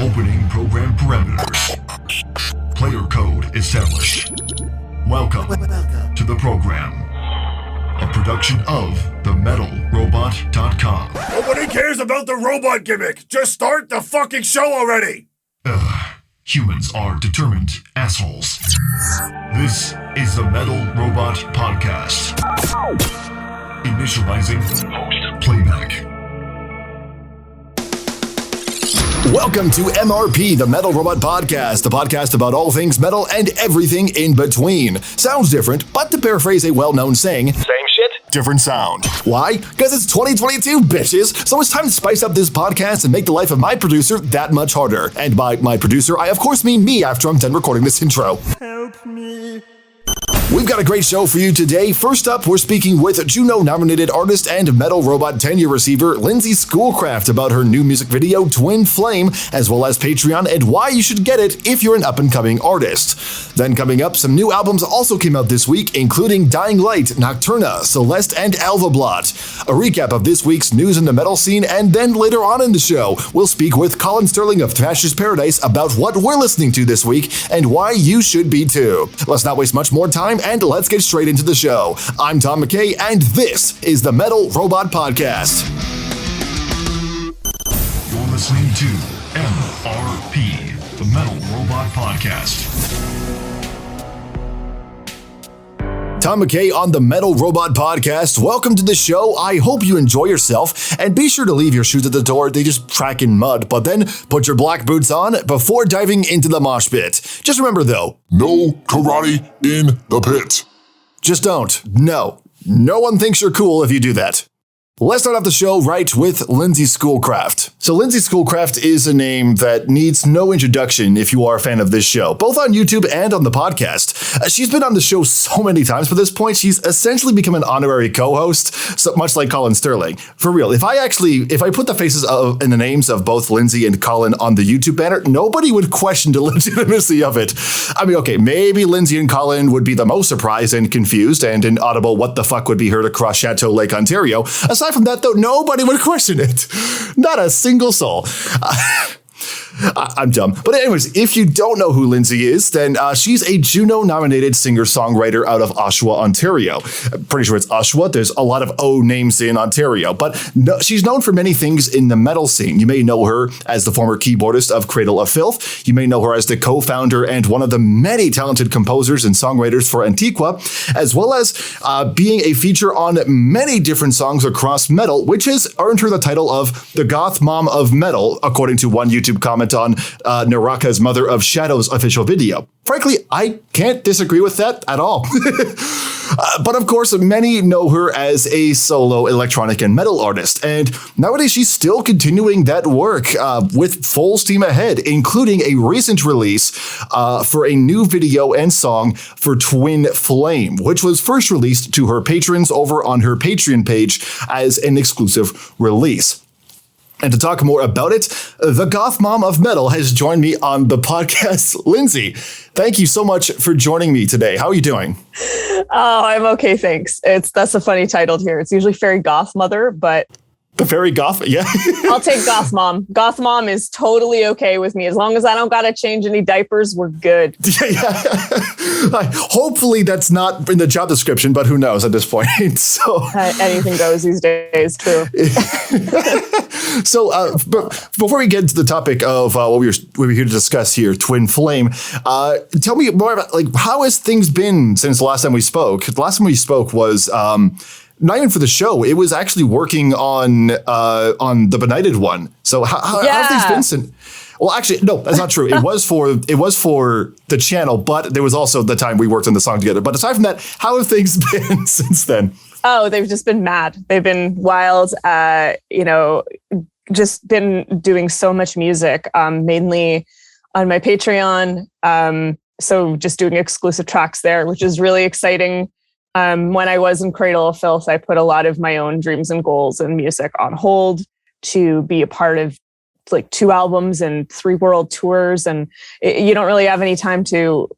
Opening program parameters. Player code established. Welcome to the program. A production of themetalrobot.com. Nobody cares about the robot gimmick. Just start the fucking show already. Humans are determined assholes. This is the Metal Robot Podcast. Initializing playback. Welcome to MRP, the Metal Robot Podcast, a podcast about all things metal and everything in between. Sounds different, but to paraphrase a well-known saying, same shit, different sound. Why? Because it's 2022, bitches! So it's time to spice up this podcast and make the life of my producer that much harder. And by my producer, I of course mean me after I'm done recording this intro. Help me. We've got a great show for you today. First up, we're speaking with Juno-nominated artist and Metal Robot 10-year receiver Lindsay Schoolcraft about her new music video, Twin Flame, as well as Patreon and why you should get it if you're an up-and-coming artist. Then coming up, some new albums also came out this week, including Dying Light, Nocturna, Celeste, and Alvablot. A recap of this week's news in the metal scene, and then later on in the show, we'll speak with Collin Sterling of Thrasher's Paradise about what we're listening to this week and why you should be too. Let's not waste much more time, and let's get straight into the show. I'm Tom McKay, and this is the Metal Robot Podcast. You're listening to MRP, the Metal Robot Podcast. Tom McKay on the Metal Robot Podcast. Welcome to the show. I hope you enjoy yourself, and be sure to leave your shoes at the door. They just track in mud, but then put your black boots on before diving into the mosh pit. Just remember though, no karate in the pit. Just don't. No one thinks you're cool if you do that. Let's start off the show right with Lindsay Schoolcraft. So Lindsay Schoolcraft is a name that needs no introduction if you are a fan of this show, both on YouTube and on the podcast. She's been on the show so many times by this point, she's essentially become an honorary co-host, so much like Collin Sterling. For real, if I put the faces and the names of both Lindsay and Collin on the YouTube banner, nobody would question the legitimacy of it. I mean, okay, maybe Lindsay and Collin would be the most surprised and confused, and an audible what the fuck would be heard across Chateau Lake, Ontario. Aside from that, though, nobody would question it. Not a single soul. I'm dumb. But anyways, if you don't know who Lindsay is, then she's a Juno-nominated singer-songwriter out of Oshawa, Ontario. I'm pretty sure it's Oshawa. There's a lot of O names in Ontario. But no, she's known for many things in the metal scene. You may know her as the former keyboardist of Cradle of Filth. You may know her as the co-founder and one of the many talented composers and songwriters for Antiqua, as well as being a feature on many different songs across metal, which has earned her the title of the Goth Mom of Metal, according to one YouTube comment on Naraka's Mother of Shadows official video. Frankly, I can't disagree with that at all. But of course, many know her as a solo electronic and metal artist, and nowadays she's still continuing that work with full steam ahead, including a recent release for a new video and song for Twin Flame, which was first released to her patrons over on her Patreon page as an exclusive release. And to talk more about it, the Goth Mom of Metal has joined me on the podcast. Lindsay, thank you so much for joining me today. How are you doing? Oh, I'm okay, thanks. That's a funny title here. It's usually Fairy Goth Mother, but... The Fairy Goth? Yeah. I'll take Goth Mom. Goth Mom is totally okay with me. As long as I don't got to change any diapers, we're good. Yeah. Hopefully that's not in the job description, but who knows at this point. So anything goes these days, true. So but before we get into the topic of what we're here to discuss here, Twin Flame, tell me more about how has things been since the last time we spoke? The last time we spoke was not even for the show. It was actually working on the Benighted one. So how have things been since? Well, actually, no, that's not true. It was for the channel, but there was also the time we worked on the song together. But aside from that, how have things been since then? Oh, they've just been mad. They've been wild. Just been doing so much music, mainly on my Patreon. So just doing exclusive tracks there, which is really exciting. When I was in Cradle of Filth, I put a lot of my own dreams and goals and music on hold to be a part of 2 albums and 3 world tours. And you don't really have any time to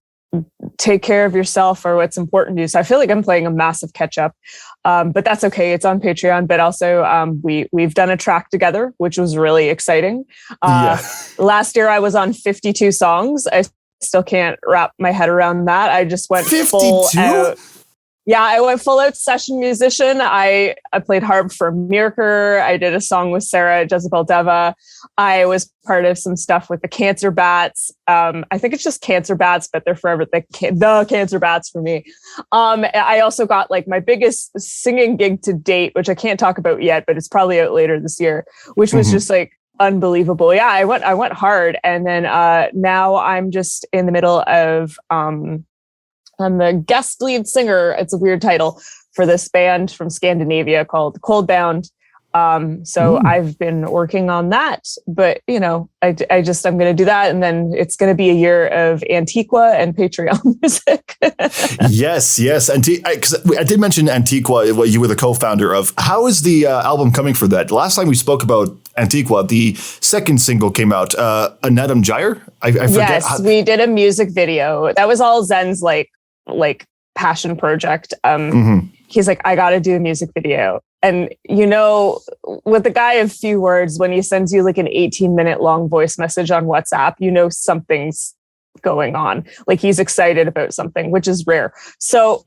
take care of yourself or what's important to you. So I feel like I'm playing a massive catch up, but that's okay. It's on Patreon, but also we've done a track together, which was really exciting. Last year I was on 52 songs. I still can't wrap my head around that. I just went 52? full out. Yeah, I went full out session musician. I played harp for Mirker. I did a song with Sarah Jezebel Deva. I was part of some stuff with the Cancer Bats. I think it's just Cancer Bats, but they're forever the Cancer Bats for me. I also got like my biggest singing gig to date, which I can't talk about yet, but it's probably out later this year, which was just like unbelievable. Yeah, I went hard. And then now I'm just in the middle of I'm the guest lead singer. It's a weird title for this band from Scandinavia called Coldbound. So I've been working on that, but I'm going to do that. And then it's going to be a year of Antiqua and Patreon music. Yes. I did mention Antiqua, what you were the co-founder of. How is the album coming for that? Last time we spoke about Antiqua, the second single came out, Anatom Gyre. I forget. Yes, we did a music video. That was all Zen's like passion project. He's like, I got to do a music video. And with the guy of few words, when he sends you like an 18-minute long voice message on WhatsApp, something's going on. Like he's excited about something, which is rare. So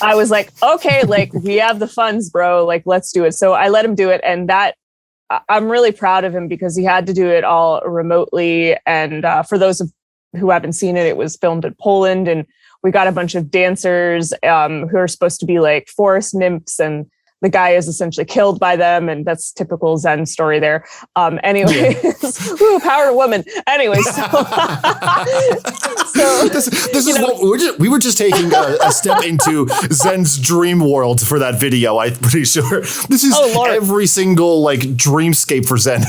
I was like, okay, like we have the funds, bro. Like, let's do it. So I let him do it. And that I'm really proud of him because he had to do it all remotely. And for those who haven't seen it, it was filmed in Poland, and we got a bunch of dancers who are supposed to be like forest nymphs, and the guy is essentially killed by them, and that's typical Zen story there. Anyways, woo, power woman. Anyways, so this is what we were just taking a step into Zen's dream world for that video. I'm pretty sure this is every single like dreamscape for Zen.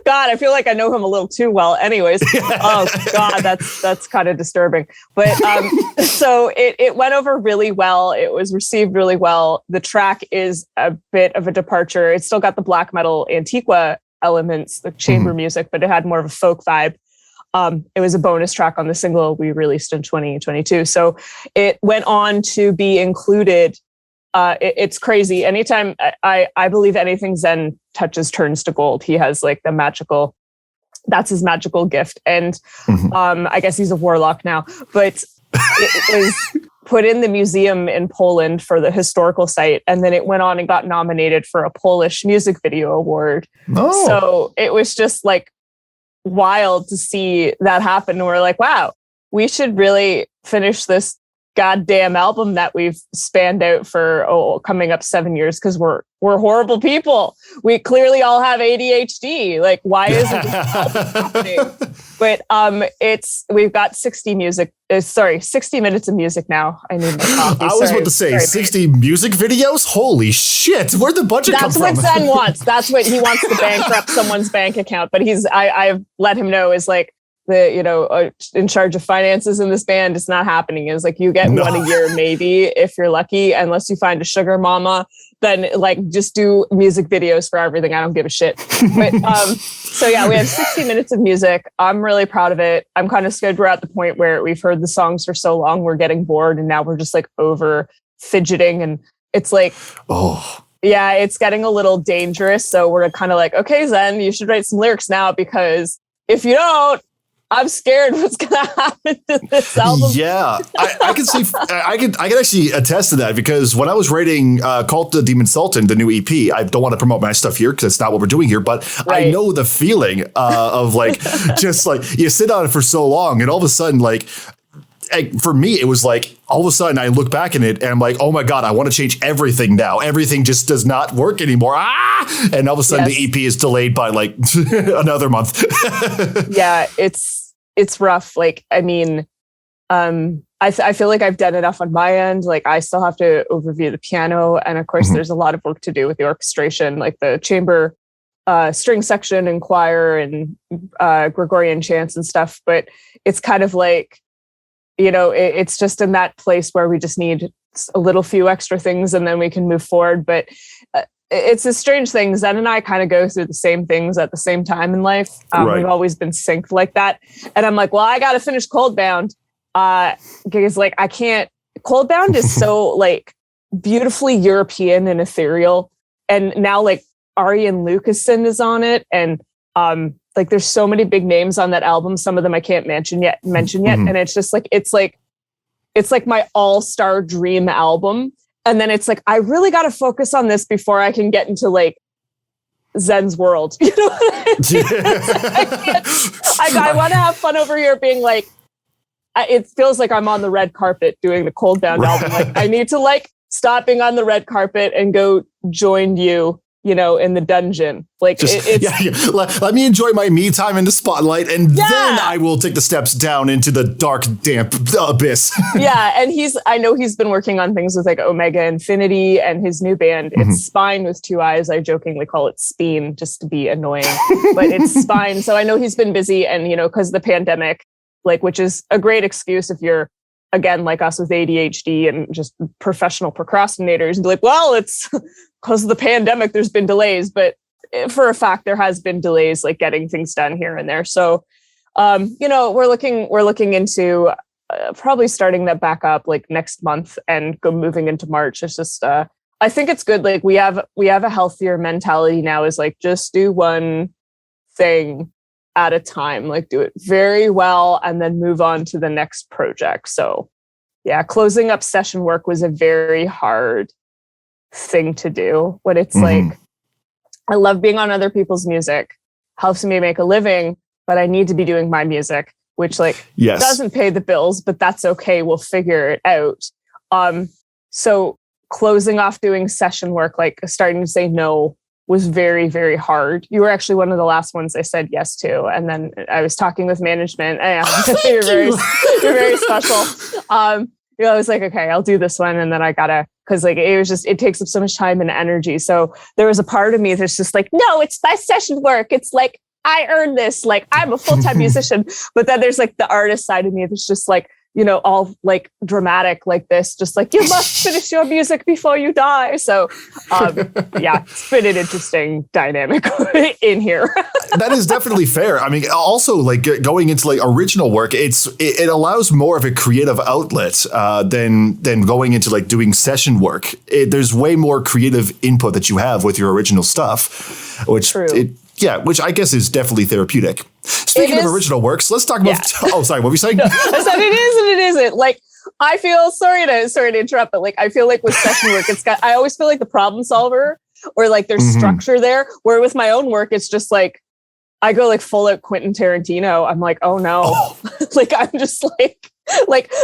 God, I feel like I know him a little too well. Anyways, oh God, that's kind of disturbing. But so it went over really well. It was received really well. The track is a bit of a departure. It's still got the black metal Antiqua elements, the chamber music, but it had more of a folk vibe. It was a bonus track on the single we released in 2022. So it went on to be included. It's crazy. Anytime I believe anything Zen touches turns to gold. He has like that's his magical gift. And I guess he's a warlock now, but it was put in the museum in Poland for the historical site. And then it went on and got nominated for a Polish music video award. Oh. So it was just like wild to see that happen. And we're like, wow, we should really finish this goddamn album that we've spanned out for coming up 7 years, because we're horrible people. We clearly all have ADHD. Like, why isn't this happening? But we've got 60 minutes of music now. I need my coffee. I was about to say 60 music videos. Holy shit! Where'd the budget come from? That's what Zen wants. That's what he wants to bankrupt someone's bank account. But I've let him know is like, in charge of finances in this band, it's not happening. It's like you get one a year, maybe, if you're lucky, unless you find a sugar mama, then like just do music videos for everything. I don't give a shit. But so yeah, we have 60 minutes of music. I'm really proud of it. I'm kind of scared we're at the point where we've heard the songs for so long, we're getting bored, and now we're just like over fidgeting, and it's like, yeah, it's getting a little dangerous. So we're kind of like, okay, Zen, you should write some lyrics now, because if you don't, I'm scared what's going to happen to this album. Yeah, I can see. I can actually attest to that, because when I was writing Cult of Demon Sultan, the new EP, I don't want to promote my stuff here because it's not what we're doing here, but right. I know the feeling of like, just like you sit on it for so long, and all of a sudden, like, for me, it was like all of a sudden I look back in it and I'm like, oh my God, I want to change everything now. Everything just does not work anymore. And all of a sudden the EP is delayed by like another month. Yeah, it's rough. Like, I mean, I feel like I've done enough on my end. Like, I still have to overview the piano. And of course, there's a lot of work to do with the orchestration, like the chamber string section and choir and Gregorian chants and stuff. But it's kind of like, it's just in that place where we just need a little few extra things and then we can move forward. But it's a strange thing. Zen and I kind of go through the same things at the same time in life. Right. We've always been synced like that. And I'm like, well, I got to finish Coldbound. because like I can't. Coldbound is so like beautifully European and ethereal, and now like Arian Lucasen is on it, and like there's so many big names on that album. Some of them I can't mention yet, and it's just like it's like my all-star dream album. And then it's like I really got to focus on this before I can get into like Zen's world. You know what I mean? I want to have fun over here being like, it feels like I'm on the red carpet doing the Coldbound album. Like I need to like stop being on the red carpet and go join you, you know, in the dungeon. Like let me enjoy my me time in the spotlight, and then I will take the steps down into the dark, damp abyss. Yeah, and I know he's been working on things with like Omega Infinity and his new band. It's Spine with two eyes. I jokingly call it Speen just to be annoying, but it's Spine. So I know he's been busy, and you know, because of the pandemic, like, which is a great excuse if you're, again, like us with ADHD and just professional procrastinators, and be like, well, it's because of the pandemic, there's been delays, but for a fact, there has been delays, like getting things done here and there. So, you know, we're looking into probably starting that back up like next month and moving into March. It's just, I think it's good. Like we have a healthier mentality now, is like, just do one thing at a time, like do it very well and then move on to the next project. So yeah, closing up session work was a very hard thing to do when it's like, I love being on other people's music, helps me make a living, but I need to be doing my music, which like doesn't pay the bills, but that's okay. We'll figure it out. So closing off doing session work, like starting to say no, was very, very hard. You were actually one of the last ones I said yes to. And then I was talking with management. You're very special. You know, I was like, okay, I'll do this one. And then I gotta, cause like, it takes up so much time and energy. So there was a part of me that's just like, no, it's my session work. It's like, I earned this. Like I'm a full-time musician. But then there's like the artist side of me that's just like, you know, all like dramatic like this, just like, you must finish your music before you die. So yeah, it's been an interesting dynamic in here. That is definitely fair. I mean, also like going into like original work, it allows more of a creative outlet than going into like doing session work. There's way more creative input that you have with your original stuff, which which I guess is definitely therapeutic. Speaking of original works, let's talk about. Yeah. Oh, sorry, what were you saying? No, I said it is and it isn't. Like I feel sorry to interrupt, but like I feel like with session work, I always feel like the problem solver, or like there's structure there. Where with my own work, it's just like I go like full out Quentin Tarantino. I'm like, oh no, like I'm just like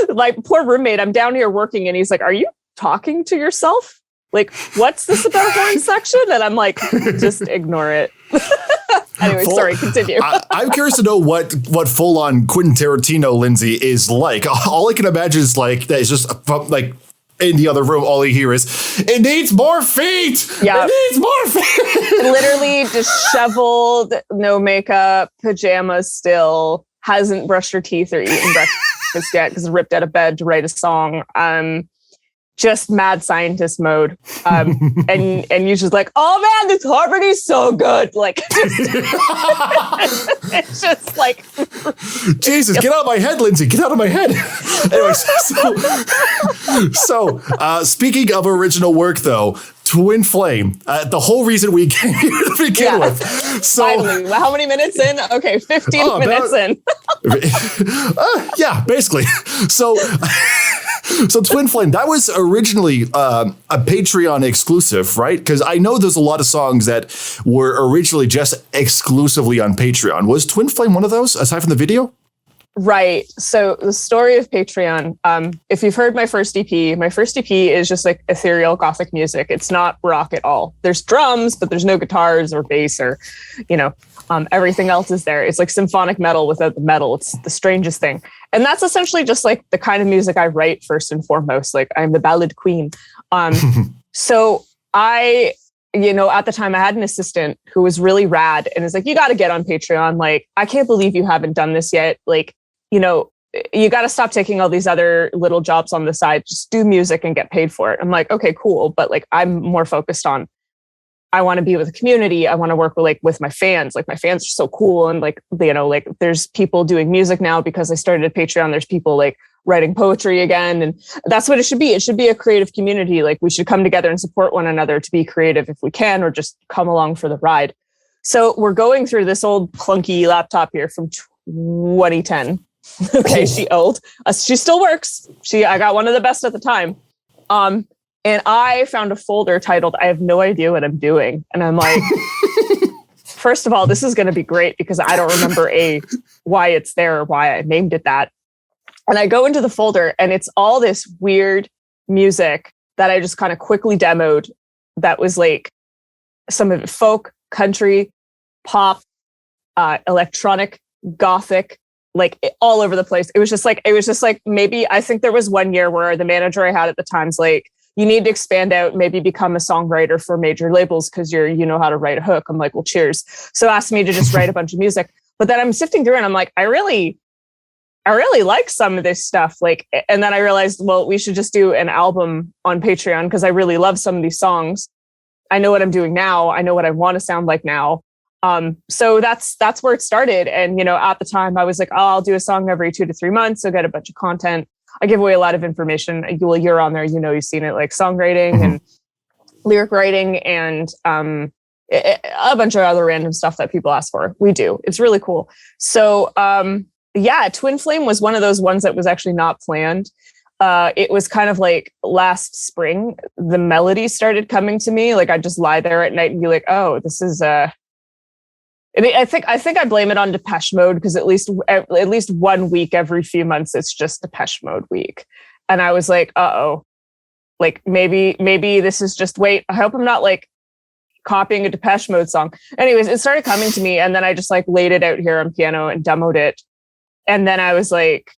my poor roommate. I'm down here working, and he's like, "Are you talking to yourself? Like, what's this about horn section?" And I'm like, just ignore it. Anyway, sorry, continue. I'm curious to know what full-on Quentin Tarantino Lindsay is like. All I can imagine is like that is just like in the other room, all you hear is, "It needs more feet! Yeah. It needs more feet!" Literally disheveled, no makeup, pajamas still, hasn't brushed her teeth or eaten breakfast yet because ripped out of bed to write a song. Just mad scientist mode. And you just like, oh man, this harmony's so good. Like, it's just like, Jesus, get out of my head, Lindsay, get out of my head. Anyway, so speaking of original work though, Twin Flame, the whole reason we came here to begin with. So, finally, how many minutes in? Okay, 15 minutes in. Yeah, basically. So Twin Flame, that was originally a Patreon exclusive, right? Because I know there's a lot of songs that were originally just exclusively on Patreon. Was Twin Flame one of those, aside from the video? Right. So the story of Patreon, if you've heard my first EP is just like ethereal gothic music. It's not rock at all. There's drums, but there's no guitars or bass or, you know, everything else is there. It's like symphonic metal without the metal. It's the strangest thing. And that's essentially just like the kind of music I write first and foremost. Like I'm the ballad queen. So I, you know, at the time I had an assistant who was really rad and is like, you got to get on Patreon. Like, I can't believe you haven't done this yet. Like, you know, you got to stop taking all these other little jobs on the side. Just do music and get paid for it. I'm like, okay, cool. But like, I'm more focused on, I want to be with the community. I want to work with my fans. Like my fans are so cool. And like, you know, like there's people doing music now because I started a Patreon. There's people like writing poetry again. And that's what it should be. It should be a creative community. Like we should come together and support one another to be creative if we can, or just come along for the ride. So we're going through this old clunky laptop here from 2010. Okay, she old. She still works. I got one of the best at the time. And I found a folder titled, I have no idea what I'm doing. And I'm like, first of all, this is going to be great because I don't remember why it's there or why I named it that. And I go into the folder and it's all this weird music that I just kind of quickly demoed. That was like some of it folk, country, pop, electronic, gothic, like all over the place. It was just like maybe I think there was one year where the manager I had at the time's like, you need to expand out, maybe become a songwriter for major labels because you know how to write a hook. I'm like, well, cheers. So asked me to just write a bunch of music. But then I'm sifting through and I'm like, I really like some of this stuff. Like, and then I realized, well, we should just do an album on Patreon because I really love some of these songs. I know what I'm doing now. I know what I want to sound like now. So that's where it started. And, at the time I was like, oh, I'll do a song every 2 to 3 months. I'll get a bunch of content. I give away a lot of information. You're on there, you've seen it, like songwriting and lyric writing and a bunch of other random stuff that people ask for. We do. It's really cool. So Twin Flame was one of those ones that was actually not planned. It was kind of like last spring, the melody started coming to me. Like I'd just lie there at night and be like, oh, this is I think I blame it on Depeche Mode because at least 1 week every few months it's just Depeche Mode week, and I was like, uh-oh, like maybe this is just wait. I hope I'm not like copying a Depeche Mode song. Anyways, it started coming to me, and then I just like laid it out here on piano and demoed it, and then I was like,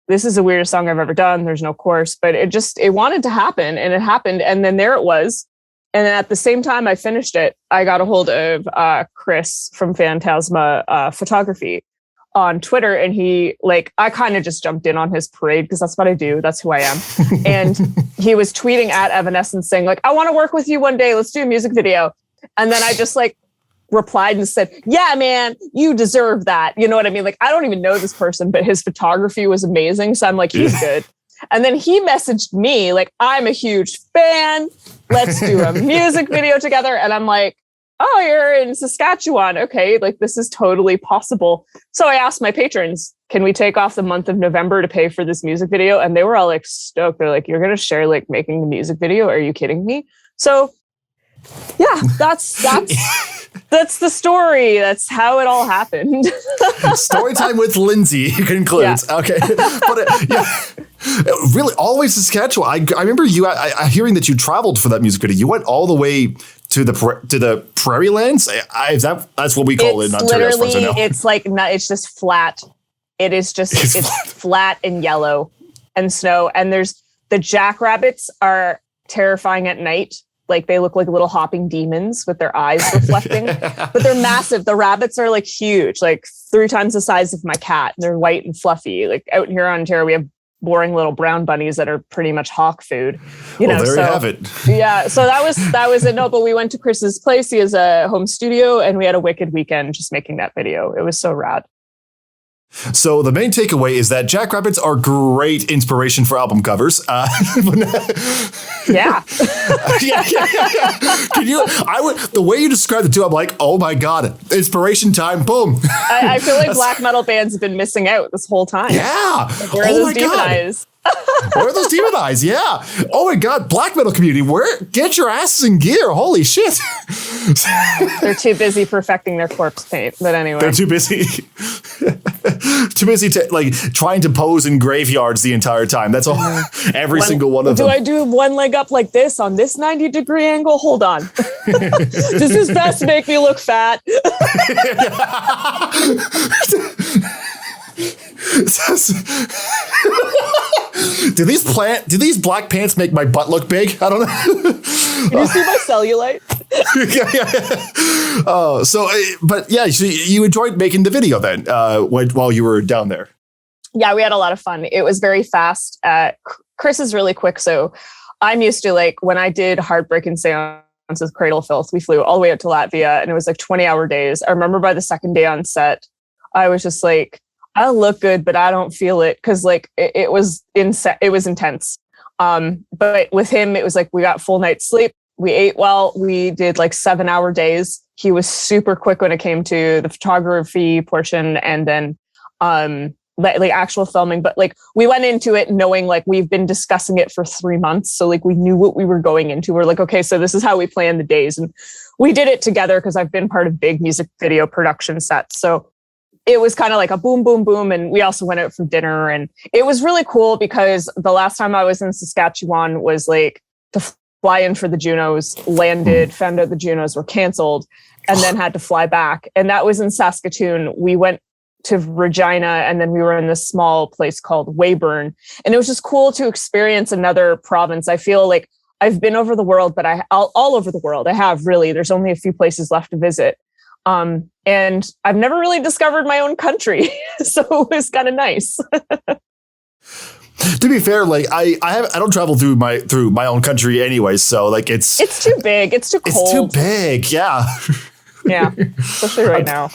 this is the weirdest song I've ever done. There's no chorus, but it wanted to happen, and it happened, and then there it was. And then at the same time I finished it, I got a hold of Chris from Phantasma Photography on Twitter. And I kind of just jumped in on his parade because that's what I do. That's who I am. And he was tweeting at Evanescence saying like, I want to work with you one day. Let's do a music video. And then I just like replied and said, yeah, man, you deserve that. You know what I mean? Like, I don't even know this person, but his photography was amazing. So I'm like, he's good. And then he messaged me like, I'm a huge fan. Let's do a music video together. And I'm like, oh, you're in Saskatchewan. Okay, like this is totally possible. So I asked my patrons, can we take off the month of November to pay for this music video? And they were all like stoked. They're like, you're going to share like making the music video? Are you kidding me? So yeah, that's the story. That's how it all happened. Story time with Lindsay concludes. Yeah. Okay. But really, always Saskatchewan. I remember you hearing that you traveled for that music video. You went all the way to the prairie lands. That's what we call it in Ontario. It's just flat. It's flat and yellow and snow. And there's the jackrabbits are terrifying at night. Like they look like little hopping demons with their eyes reflecting, but they're massive. The rabbits are like huge, like 3 times the size of my cat. And they're white and fluffy. Like out here in Ontario, we have boring little brown bunnies that are pretty much hawk food. You have it. Yeah. So that was it. No, but we went to Chris's place. He has a home studio and we had a wicked weekend just making that video. It was so rad. So the main takeaway is that jackrabbits are great inspiration for album covers. Yeah. Yeah. The way you described it too, I'm like, oh my God, inspiration time, boom. I feel like black metal bands have been missing out this whole time. Yeah. Like, where are those demon eyes? Where are those demon eyes? Yeah. Oh my God, black metal community, get your asses in gear. Holy shit. They're too busy perfecting their corpse paint. But anyway. They're too busy. Trying to pose in graveyards the entire time. That's all. Every single one of them. Do I do one leg up like this on this 90-degree angle? Hold on. Does this vest make me look fat? Do these black pants make my butt look big? I don't know. Can you see my cellulite? So you enjoyed making the video then while you were down there. Yeah, we had a lot of fun. It was very fast. Chris is really quick. So I'm used to like when I did Heartbreaking Seance with Cradle of Filth, we flew all the way out to Latvia and it was like 20-hour days. I remember by the second day on set, I was just like, I look good, but I don't feel it. Cause like it was intense. But with him, it was like, we got full night's sleep. We ate well. We did like 7-hour days. He was super quick when it came to the photography portion and then, like actual filming, but like we went into it knowing like we've been discussing it for 3 months. So like we knew what we were going into. We're like, okay, so this is how we plan the days. And we did it together because I've been part of big music video production sets. So it was kind of like a boom, boom, boom. And we also went out for dinner and it was really cool because the last time I was in Saskatchewan was like to fly in for the Junos, landed, found out the Junos were canceled and then had to fly back. And that was in Saskatoon. We went to Regina and then we were in this small place called Weyburn. And it was just cool to experience another province. I feel like I've been over the world, but all over the world. I have really, there's only a few places left to visit. And I've never really discovered my own country. So it was kind of nice. To be fair, like I don't travel through my own country anyway. So like it's too big. It's too cold. It's too big. Yeah. Yeah, especially right now.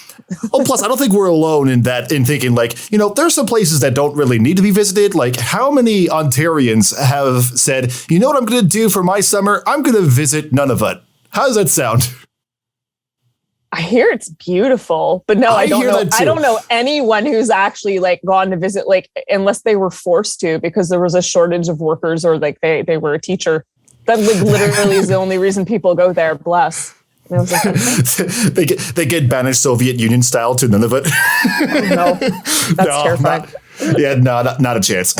Oh, plus, I don't think we're alone in thinking like, there's some places that don't really need to be visited. Like how many Ontarians have said, you know what I'm going to do for my summer? I'm going to visit Nunavut. How does that sound? I hear it's beautiful, but no, I don't know. I don't know anyone who's actually like gone to visit, like unless they were forced to because there was a shortage of workers or like they were a teacher. That like literally is the only reason people go there. Bless. And I was like, they get banished Soviet Union style to Nunavut. No, that's terrifying. Yeah, no, not a chance.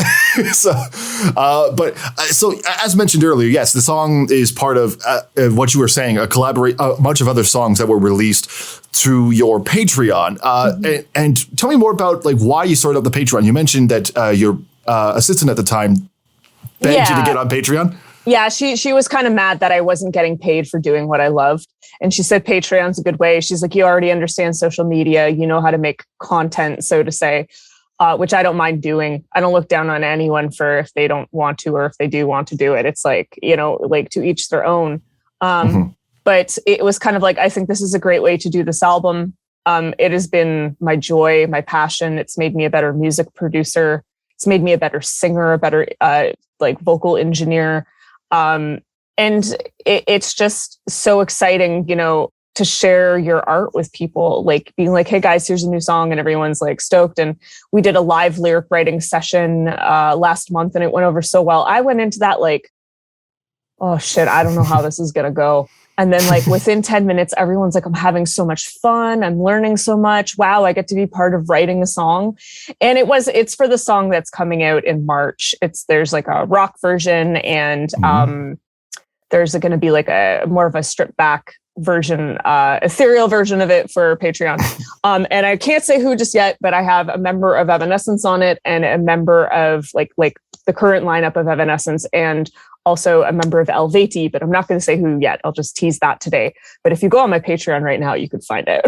So as mentioned earlier, yes, the song is part of what you were saying, a bunch of other songs that were released through your Patreon. And tell me more about like why you started up the Patreon. You mentioned that your assistant at the time begged you to get on Patreon. Yeah, she was kind of mad that I wasn't getting paid for doing what I loved. And she said, Patreon's a good way. She's like, you already understand social media. You know how to make content, so to say, which I don't mind doing. I don't look down on anyone for if they don't want to or if they do want to do it. It's like, like to each their own. But it was kind of like, I think this is a great way to do this album. It has been my joy, my passion. It's made me a better music producer. It's made me a better singer, a better like vocal engineer. And it's just so exciting, to share your art with people, like being like, hey guys, here's a new song. And everyone's like stoked. And we did a live lyric writing session last month and it went over so well. I went into that like, oh shit, I don't know how this is going to go. And then like within 10 minutes, everyone's like, I'm having so much fun. I'm learning so much. Wow. I get to be part of writing a song. And it's for the song that's coming out in March. There's like a rock version and there's going to be like a more of a stripped back version, ethereal version of it for Patreon. And I can't say who just yet, but I have a member of Evanescence on it and a member of like the current lineup of Evanescence and also a member of Elvati, but I'm not going to say who yet. I'll just tease that today. But if you go on my Patreon right now, you could find out.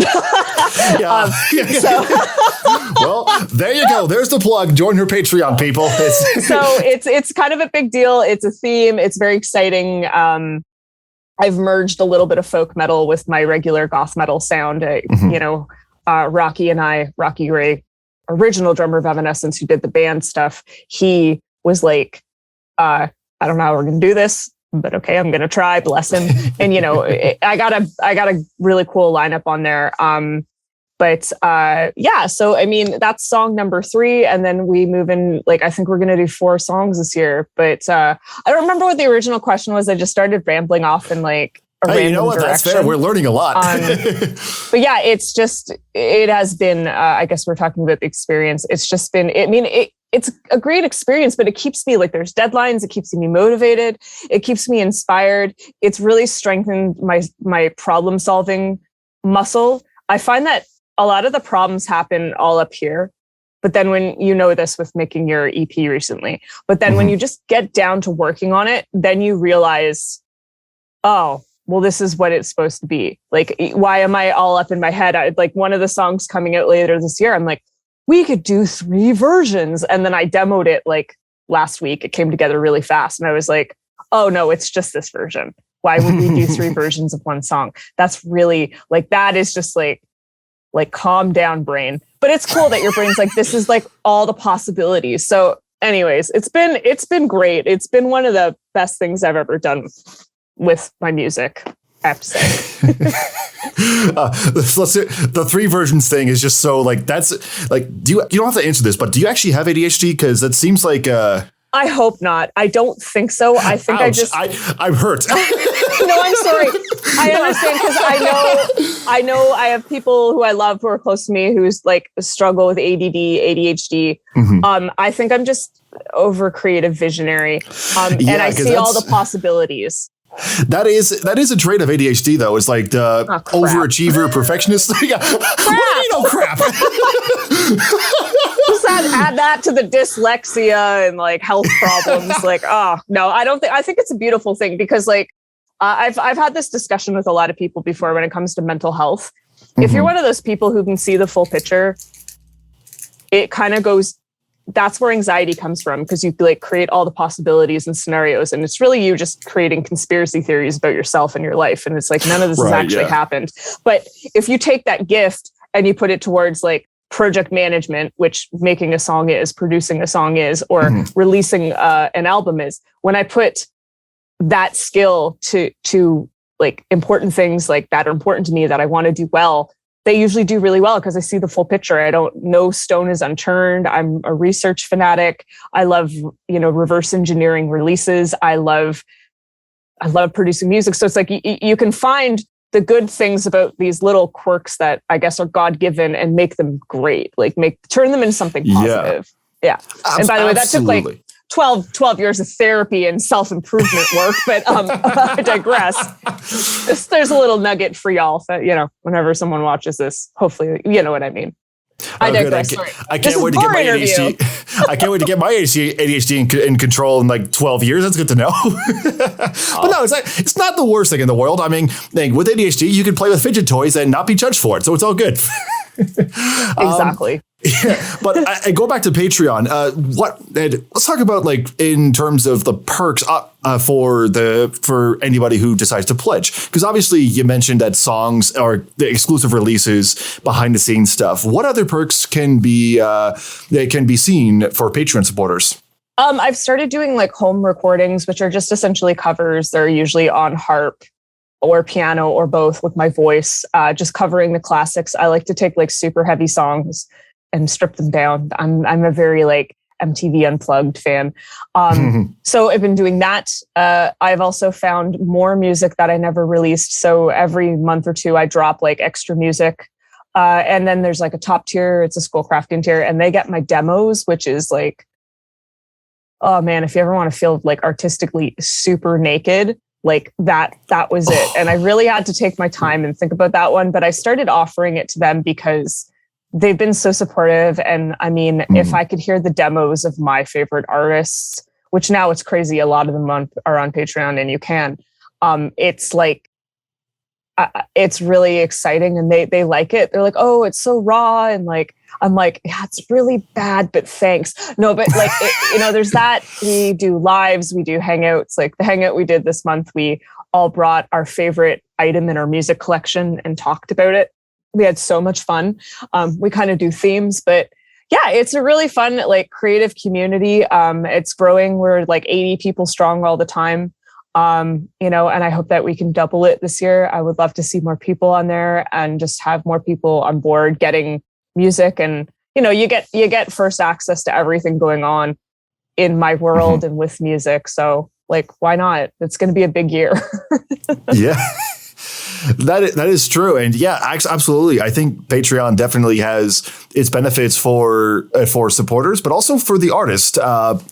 Well, there you go. There's the plug. Join her Patreon, people. So it's kind of a big deal. It's a theme. It's very exciting. I've merged a little bit of folk metal with my regular goth metal sound. Rocky Ray, original drummer of Evanescence, who did the band stuff, he was like, I don't know how we're going to do this, but okay, I'm going to try, bless him. And, I got a really cool lineup on there. So, I mean, that's song number 3. And then we move in, like, I think we're going to do 4 songs this year, but I don't remember what the original question was. I just started rambling off in like a random you know what? direction. That's fair. We're learning a lot. But yeah, it has been, I guess we're talking about the experience. It's just been, it's a great experience, but it keeps me like, there's deadlines. It keeps me motivated. It keeps me inspired. It's really strengthened my problem solving muscle. I find that a lot of the problems happen all up here, but then when this with making your EP recently, but then when you just get down to working on it, then you realize, oh, well, this is what it's supposed to be. Like, why am I all up in my head? Like one of the songs coming out later this year, I'm like, we could do 3 versions. And then I demoed it like last week. It came together really fast. And I was like, oh no, it's just this version. Why would we do 3 versions of one song? That's really like, that is just like calm down brain. but it's cool that your brain's like, this is like all the possibilities. So anyways, it's been great. It's been one of the best things I've ever done with my music, I have to say. The 3 versions thing is just so like, that's like, you don't have to answer this, but do you actually have ADHD? Because that seems like I hope not. I don't think so. I think ouch, I'm hurt. No, I'm sorry. I understand, because I know I have people who I love who are close to me who's like struggle with ADD, ADHD. I think I'm just over creative visionary. And I see all the possibilities. That is a trait of ADHD though. It's like the overachiever perfectionist. Yeah. What do you mean, oh crap? Just add that to the dyslexia and like health problems. Like, oh no, I think it's a beautiful thing, because like I've had this discussion with a lot of people before when it comes to mental health. If you're one of those people who can see the full picture, it kind of goes, that's where anxiety comes from, because you like create all the possibilities and scenarios, and it's really you just creating conspiracy theories about yourself and your life. And it's like, none of this has actually happened. But if you take that gift and you put it towards like project management, which making a song is, producing a song is, or releasing an album is, when I put that skill to like important things like that are important to me that I want to do well, they usually do really well because I see the full picture. No stone is unturned. I'm a research fanatic. I love, reverse engineering releases. I love producing music. So it's like you can find the good things about these little quirks that I guess are God-given and make them great. Like turn them into something positive. Yeah. And by the way, that took like 12 years of therapy and self-improvement work, but I digress. There's a little nugget for y'all that, whenever someone watches this, hopefully, you know what I mean. I digress. I can't wait to get my ADHD. I can't wait to get my ADHD in control in like 12 years. That's good to know. But no, it's not the worst thing in the world. I mean, with ADHD, you can play with fidget toys and not be judged for it. So it's all good. Exactly. Yeah, but I go back to Patreon. Let's talk about like in terms of the perks for anybody who decides to pledge, because obviously you mentioned that songs are the exclusive releases, behind the scenes stuff. What other perks can be seen for Patreon supporters? I've started doing like home recordings, which are just essentially covers. They're usually on harp or piano or both with my voice, just covering the classics. I like to take like super heavy songs and strip them down. I'm a very like MTV Unplugged fan. So I've been doing that. I've also found more music that I never released. So every month or two I drop like extra music. And then there's like a top tier, it's a Schoolcrafting tier, and they get my demos, which is like, oh man, if you ever want to feel like artistically super naked, like that was it. And I really had to take my time and think about that one, but I started offering it to them because they've been so supportive. And I mean, if I could hear the demos of my favorite artists, which now it's crazy, a lot of them are on Patreon and you can, it's like, it's really exciting and they like it. They're like, oh, it's so raw. And like, I'm like, yeah, it's really bad, but thanks. No, but like, there's that. We do lives, we do hangouts. Like the hangout we did this month, we all brought our favorite item in our music collection and talked about it. We had so much fun. We kind of do themes, but yeah, it's a really fun, like creative community. It's growing. We're like 80 people strong all the time. And I hope that we can double it this year. I would love to see more people on there and just have more people on board getting music. And, you get first access to everything going on in my world and with music. So like, why not? It's going to be a big year. Yeah. That is true. And yeah, absolutely. I think Patreon definitely has its benefits for supporters, but also for the artist.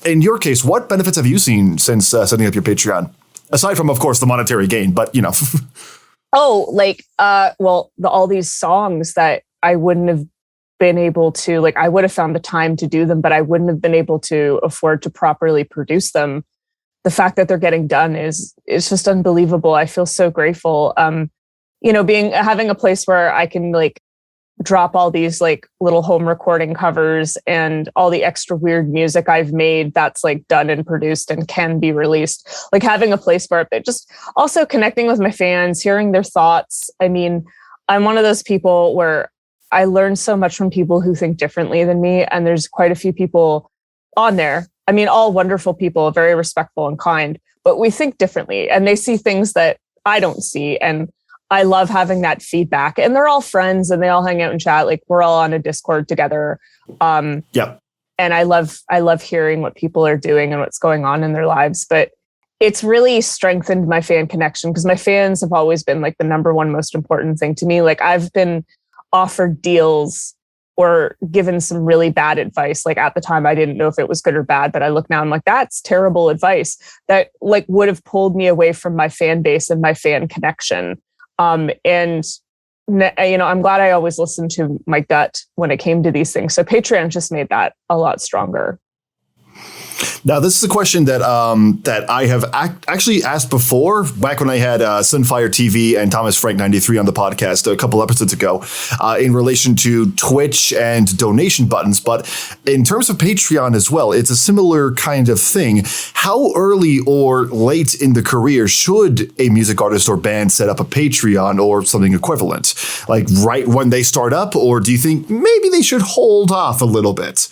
In your case, what benefits have you seen since setting up your Patreon? Aside from, of course, the monetary gain, but all these songs that I wouldn't have been able to, like, I would have found the time to do them, but I wouldn't have been able to afford to properly produce them. The fact that they're getting done is just unbelievable. I feel so grateful. Having a place where I can like drop all these like little home recording covers and all the extra weird music I've made that's like done and produced and can be released. Like having a place where it just also connecting with my fans, hearing their thoughts. I mean, I'm one of those people where I learn so much from people who think differently than me. And there's quite a few people on there. I mean, all wonderful people, very respectful and kind, but we think differently and they see things that I don't see. And I love having that feedback. And they're all friends and they all hang out and chat. Like we're all on a Discord together. Yeah. And I love hearing what people are doing and what's going on in their lives. But it's really strengthened my fan connection because my fans have always been like the number one most important thing to me. Like I've been offered deals or given some really bad advice. Like at the time, I didn't know if it was good or bad, but I look now, I'm like, that's terrible advice that like would have pulled me away from my fan base and my fan connection. And I'm glad I always listened to my gut when it came to these things. So Patreon just made that a lot stronger. Now, this is a question that that I have actually asked before, back when I had Sunfire TV and Thomas Frank 93 on the podcast a couple episodes ago, in relation to Twitch and donation buttons. But in terms of Patreon as well, it's a similar kind of thing. How early or late in the career should a music artist or band set up a Patreon or something equivalent? Like right when they start up, or do you think maybe they should hold off a little bit?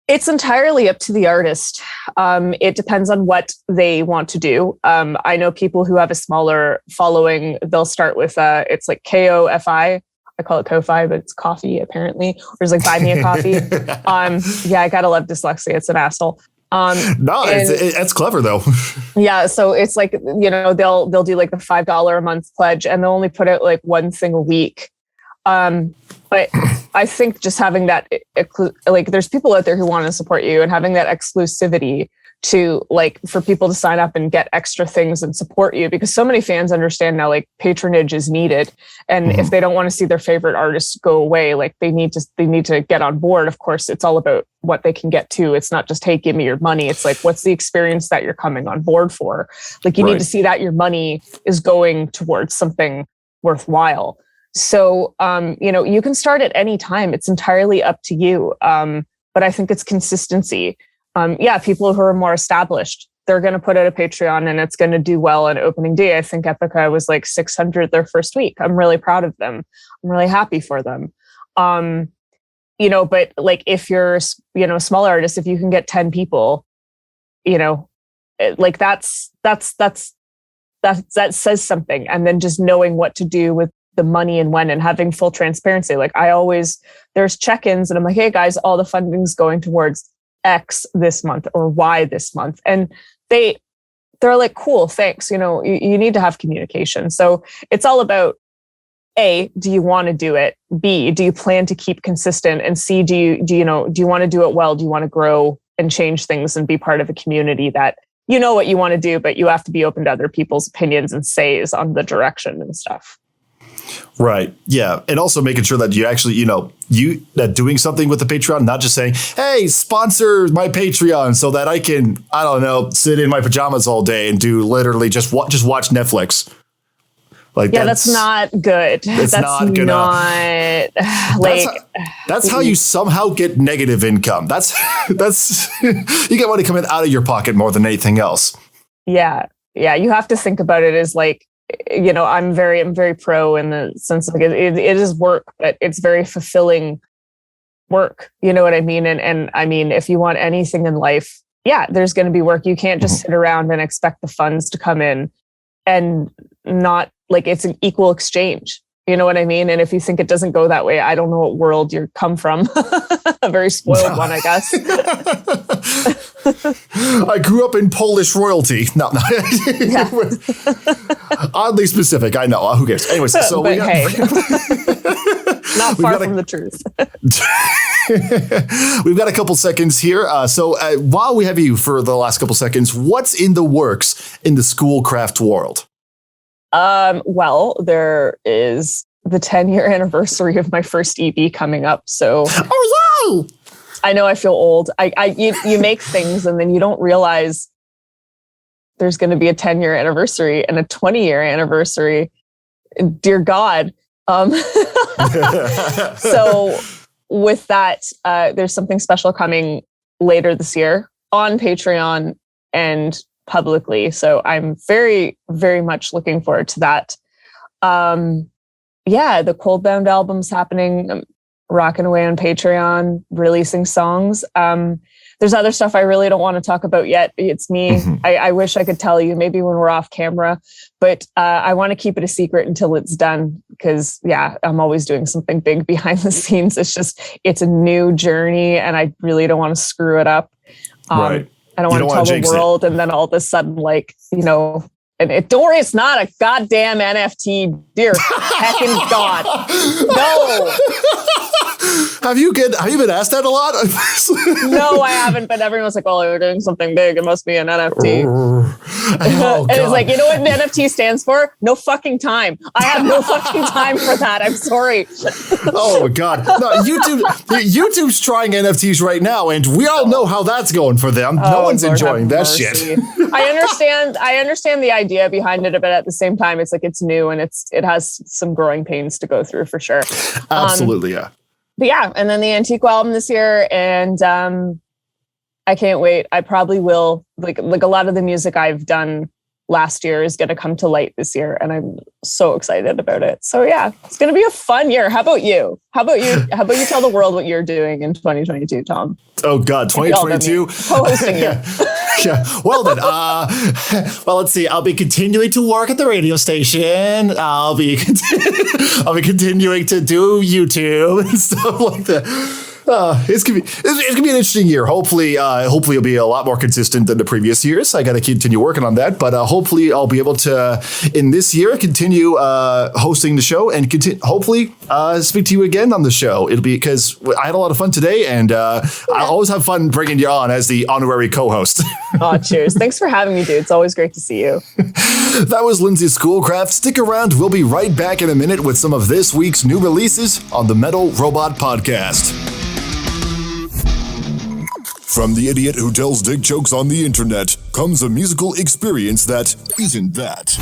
It's entirely up to the artist. It depends on what they want to do. I know people who have a smaller following, they'll start with, it's like KOFI. I call it Ko-Fi, but it's coffee apparently. Or it's like buy me a coffee. Yeah, I gotta love dyslexia. It's an asshole. That's clever though. Yeah, so it's like, they'll do like the $5 a month pledge and they'll only put out like one thing a week. But I think just having that, like, there's people out there who want to support you and having that exclusivity to like for people to sign up and get extra things and support you, because so many fans understand now like patronage is needed. And if they don't want to see their favorite artists go away, like they need to get on board. Of course, it's all about what they can get to. It's not just, hey, give me your money. It's like, what's the experience that you're coming on board for? Like you need to see that your money is going towards something worthwhile. So, you can start at any time. It's entirely up to you. But I think it's consistency. People who are more established, they're going to put out a Patreon and it's going to do well on opening day. I think Epica was like 600 their first week. I'm really proud of them. I'm really happy for them. But like if you're, a small artist, if you can get 10 people, like that says something. And then just knowing what to do with the money and when, and having full transparency. Like there's check-ins and I'm like, hey guys, all the funding's going towards X this month or Y this month. And they're like, cool, thanks. You need to have communication. So it's all about A, do you want to do it? B, do you plan to keep consistent? And C, do you want to do it well? Do you want to grow and change things and be part of a community that you know what you want to do, but you have to be open to other people's opinions and says on the direction and stuff. Right. Yeah. And also making sure that you actually, that doing something with the Patreon, not just saying, hey, sponsor my Patreon so that I can, I don't know, sit in my pajamas all day and do literally just watch Netflix. Like, yeah, that's not good. That's not gonna, that's how you somehow get negative income. That's you get money coming out of your pocket more than anything else. Yeah. Yeah. You have to think about it as like, I'm very pro in the sense of it is work, but it's very fulfilling work. You know what I mean? And I mean, if you want anything in life, there's going to be work. You can't just sit around and expect the funds to come in and not like it's an equal exchange. You know what I mean? And if you think it doesn't go that way, I don't know what world you come from. A very spoiled one, I guess. I grew up in Polish royalty. No. Yeah. Oddly specific, I know. Who cares? Anyways, so but hey, not far from the truth. We've got a couple seconds here. So while we have you for the last couple seconds, what's in the works in the Schoolcraft world? Well, there is the 10-year anniversary of my first EP coming up. So, oh, yay! I know I feel old. You make things and then you don't realize there's going to be a 10-year anniversary and a 20-year anniversary. Dear God. So with that, there's something special coming later this year on Patreon and publicly. So I'm very, very much looking forward to that. yeah, the Coldbound album's happening. I'm rocking away on Patreon, releasing songs. There's other stuff I really don't want to talk about yet. It's me. I wish I could tell you maybe when we're off camera, but I want to keep it a secret until it's done because, yeah, I'm always doing something big behind the scenes. It's a new journey and I really don't want to screw it up. Right. I don't want to tell the world and then all of a sudden, like, you know, and don't worry, it's not a goddamn NFT, dear heckin' God. No. Have you been asked that a lot? No, I haven't, but everyone's like, well, we're doing something big. It must be an NFT. Oh, and it's like, you know what an NFT stands for? No fucking time. I have no fucking time for that. I'm sorry. Oh, God. No, YouTube's trying NFTs right now, and we all know how that's going for them. No one's Lord enjoying that mercy. shit. I understand the idea behind it, but at the same time, it's like it's new and it has some growing pains to go through for sure. Absolutely, yeah. But yeah, and then the Antiqua album this year, and I can't wait. I probably will like a lot of the music I've done last year is going to come to light this year, and I'm so excited about it. So yeah, it's going to be a fun year. How about you? How about you tell the world what you're doing in 2022, Tom? Oh God, 2022. Co-hosting you. Yeah. Well then, well, let's see. I'll be continuing to work at the radio station. I'll be continuing to do YouTube and stuff like that. It's gonna be an interesting year. Hopefully it'll be a lot more consistent than the previous years. I got to continue working on that, but hopefully I'll be able to in this year continue hosting the show and hopefully speak to you again on the show. It'll be because I had a lot of fun today, and I always have fun bringing you on as the honorary co-host. Oh, cheers! Thanks for having me, dude. It's always great to see you. That was Lindsay Schoolcraft. Stick around. We'll be right back in a minute with some of this week's new releases on the Metal Robot Podcast. From the idiot who tells dick jokes on the internet comes a musical experience that isn't that.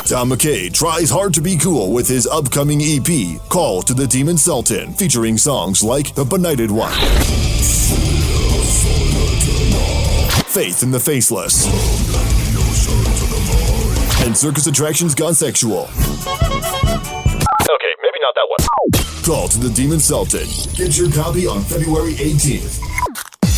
Tom McKay tries hard to be cool with his upcoming EP, Call to the Demon Sultan, featuring songs like The Benighted One, Faith in the Faceless, and Circus Attractions Gone Sexual. Okay, maybe not that one. Call to the Demon Sultan. Get your copy on February 18th.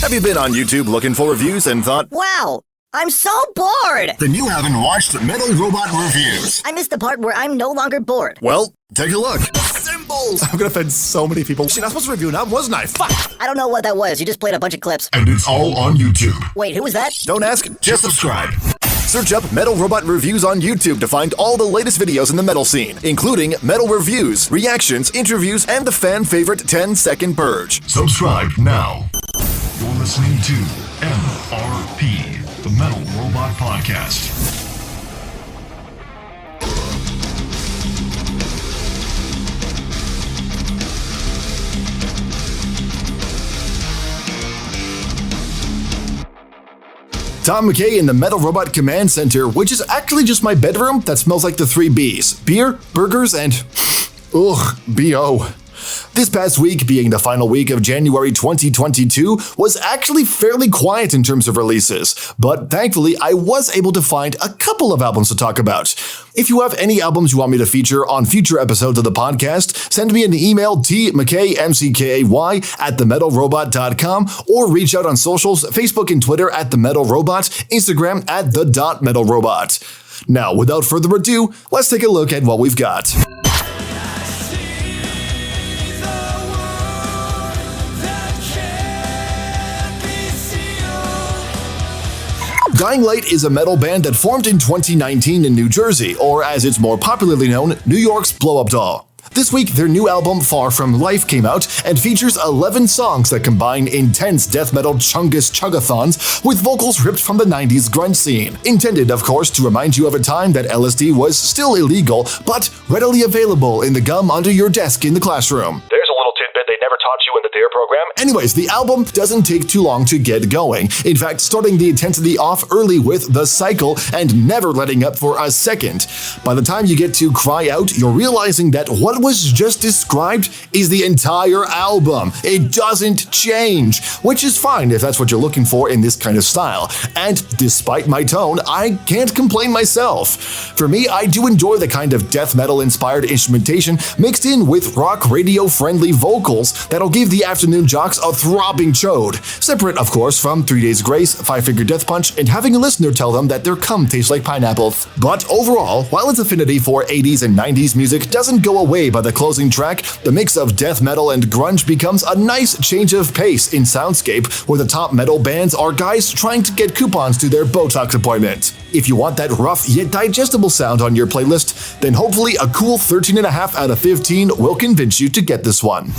Have you been on YouTube looking for reviews and thought, wow, I'm so bored! Then you haven't watched Metal Robot Reviews. I missed the part where I'm no longer bored. well, Take a look. symbols? I'm gonna offend so many people. Shit, I was supposed to review an album, wasn't I? Fuck! I don't know what that was. You just played a bunch of clips. And it's all on YouTube. Wait, who was that? Don't ask, Just subscribe. search up Metal Robot Reviews on YouTube to find all the latest videos in the metal scene, including metal reviews, reactions, interviews, and the fan favorite 10-second purge. Subscribe now. You're listening to MRP, the Metal Robot Podcast. Tom McKay in the Metal Robot Command Center, which is actually just my bedroom that smells like the 3 B's. Beer, burgers, and B.O. This past week, being the final week of January 2022, was actually fairly quiet in terms of releases, but thankfully I was able to find a couple of albums to talk about. If you have any albums you want me to feature on future episodes of the podcast, send me an email tmckay, M-C-K-A-Y, @themetalrobot.com, or reach out on socials, Facebook and Twitter @themetalrobot, Instagram @the.metalrobot. Now, without further ado, let's take a look at what we've got. Dying Light is a metal band that formed in 2019 in New Jersey, or as it's more popularly known, New York's blow-up doll. This week, their new album, Far From Life, came out and features 11 songs that combine intense death metal chungus chugathons with vocals ripped from the 90s grunge scene. Intended, of course, to remind you of a time that LSD was still illegal, but readily available in the gum under your desk in the classroom. There's a little tidbit they never taught you in the DARE program. Anyways, the album doesn't take too long to get going. In fact, starting the intensity off early with The Cycle and never letting up for a second. By the time you get to Cry Out, you're realizing that what was just described is the entire album. It doesn't change, which is fine if that's what you're looking for in this kind of style. And despite my tone, I can't complain myself. For me, I do enjoy the kind of death metal inspired instrumentation mixed in with rock radio friendly vocals that'll give the afternoon jocks a throbbing chode. Separate, of course, from 3 Days Grace, Five Finger Death Punch, and having a listener tell them that their cum tastes like pineapples. But overall, while its affinity for 80s and 90s music doesn't go away by the closing track, the mix of death metal and grunge becomes a nice change of pace in soundscape, where the top metal bands are guys trying to get coupons to their Botox appointment. If you want that rough yet digestible sound on your playlist, then hopefully a cool 13.5 out of 15 will convince you to get this one.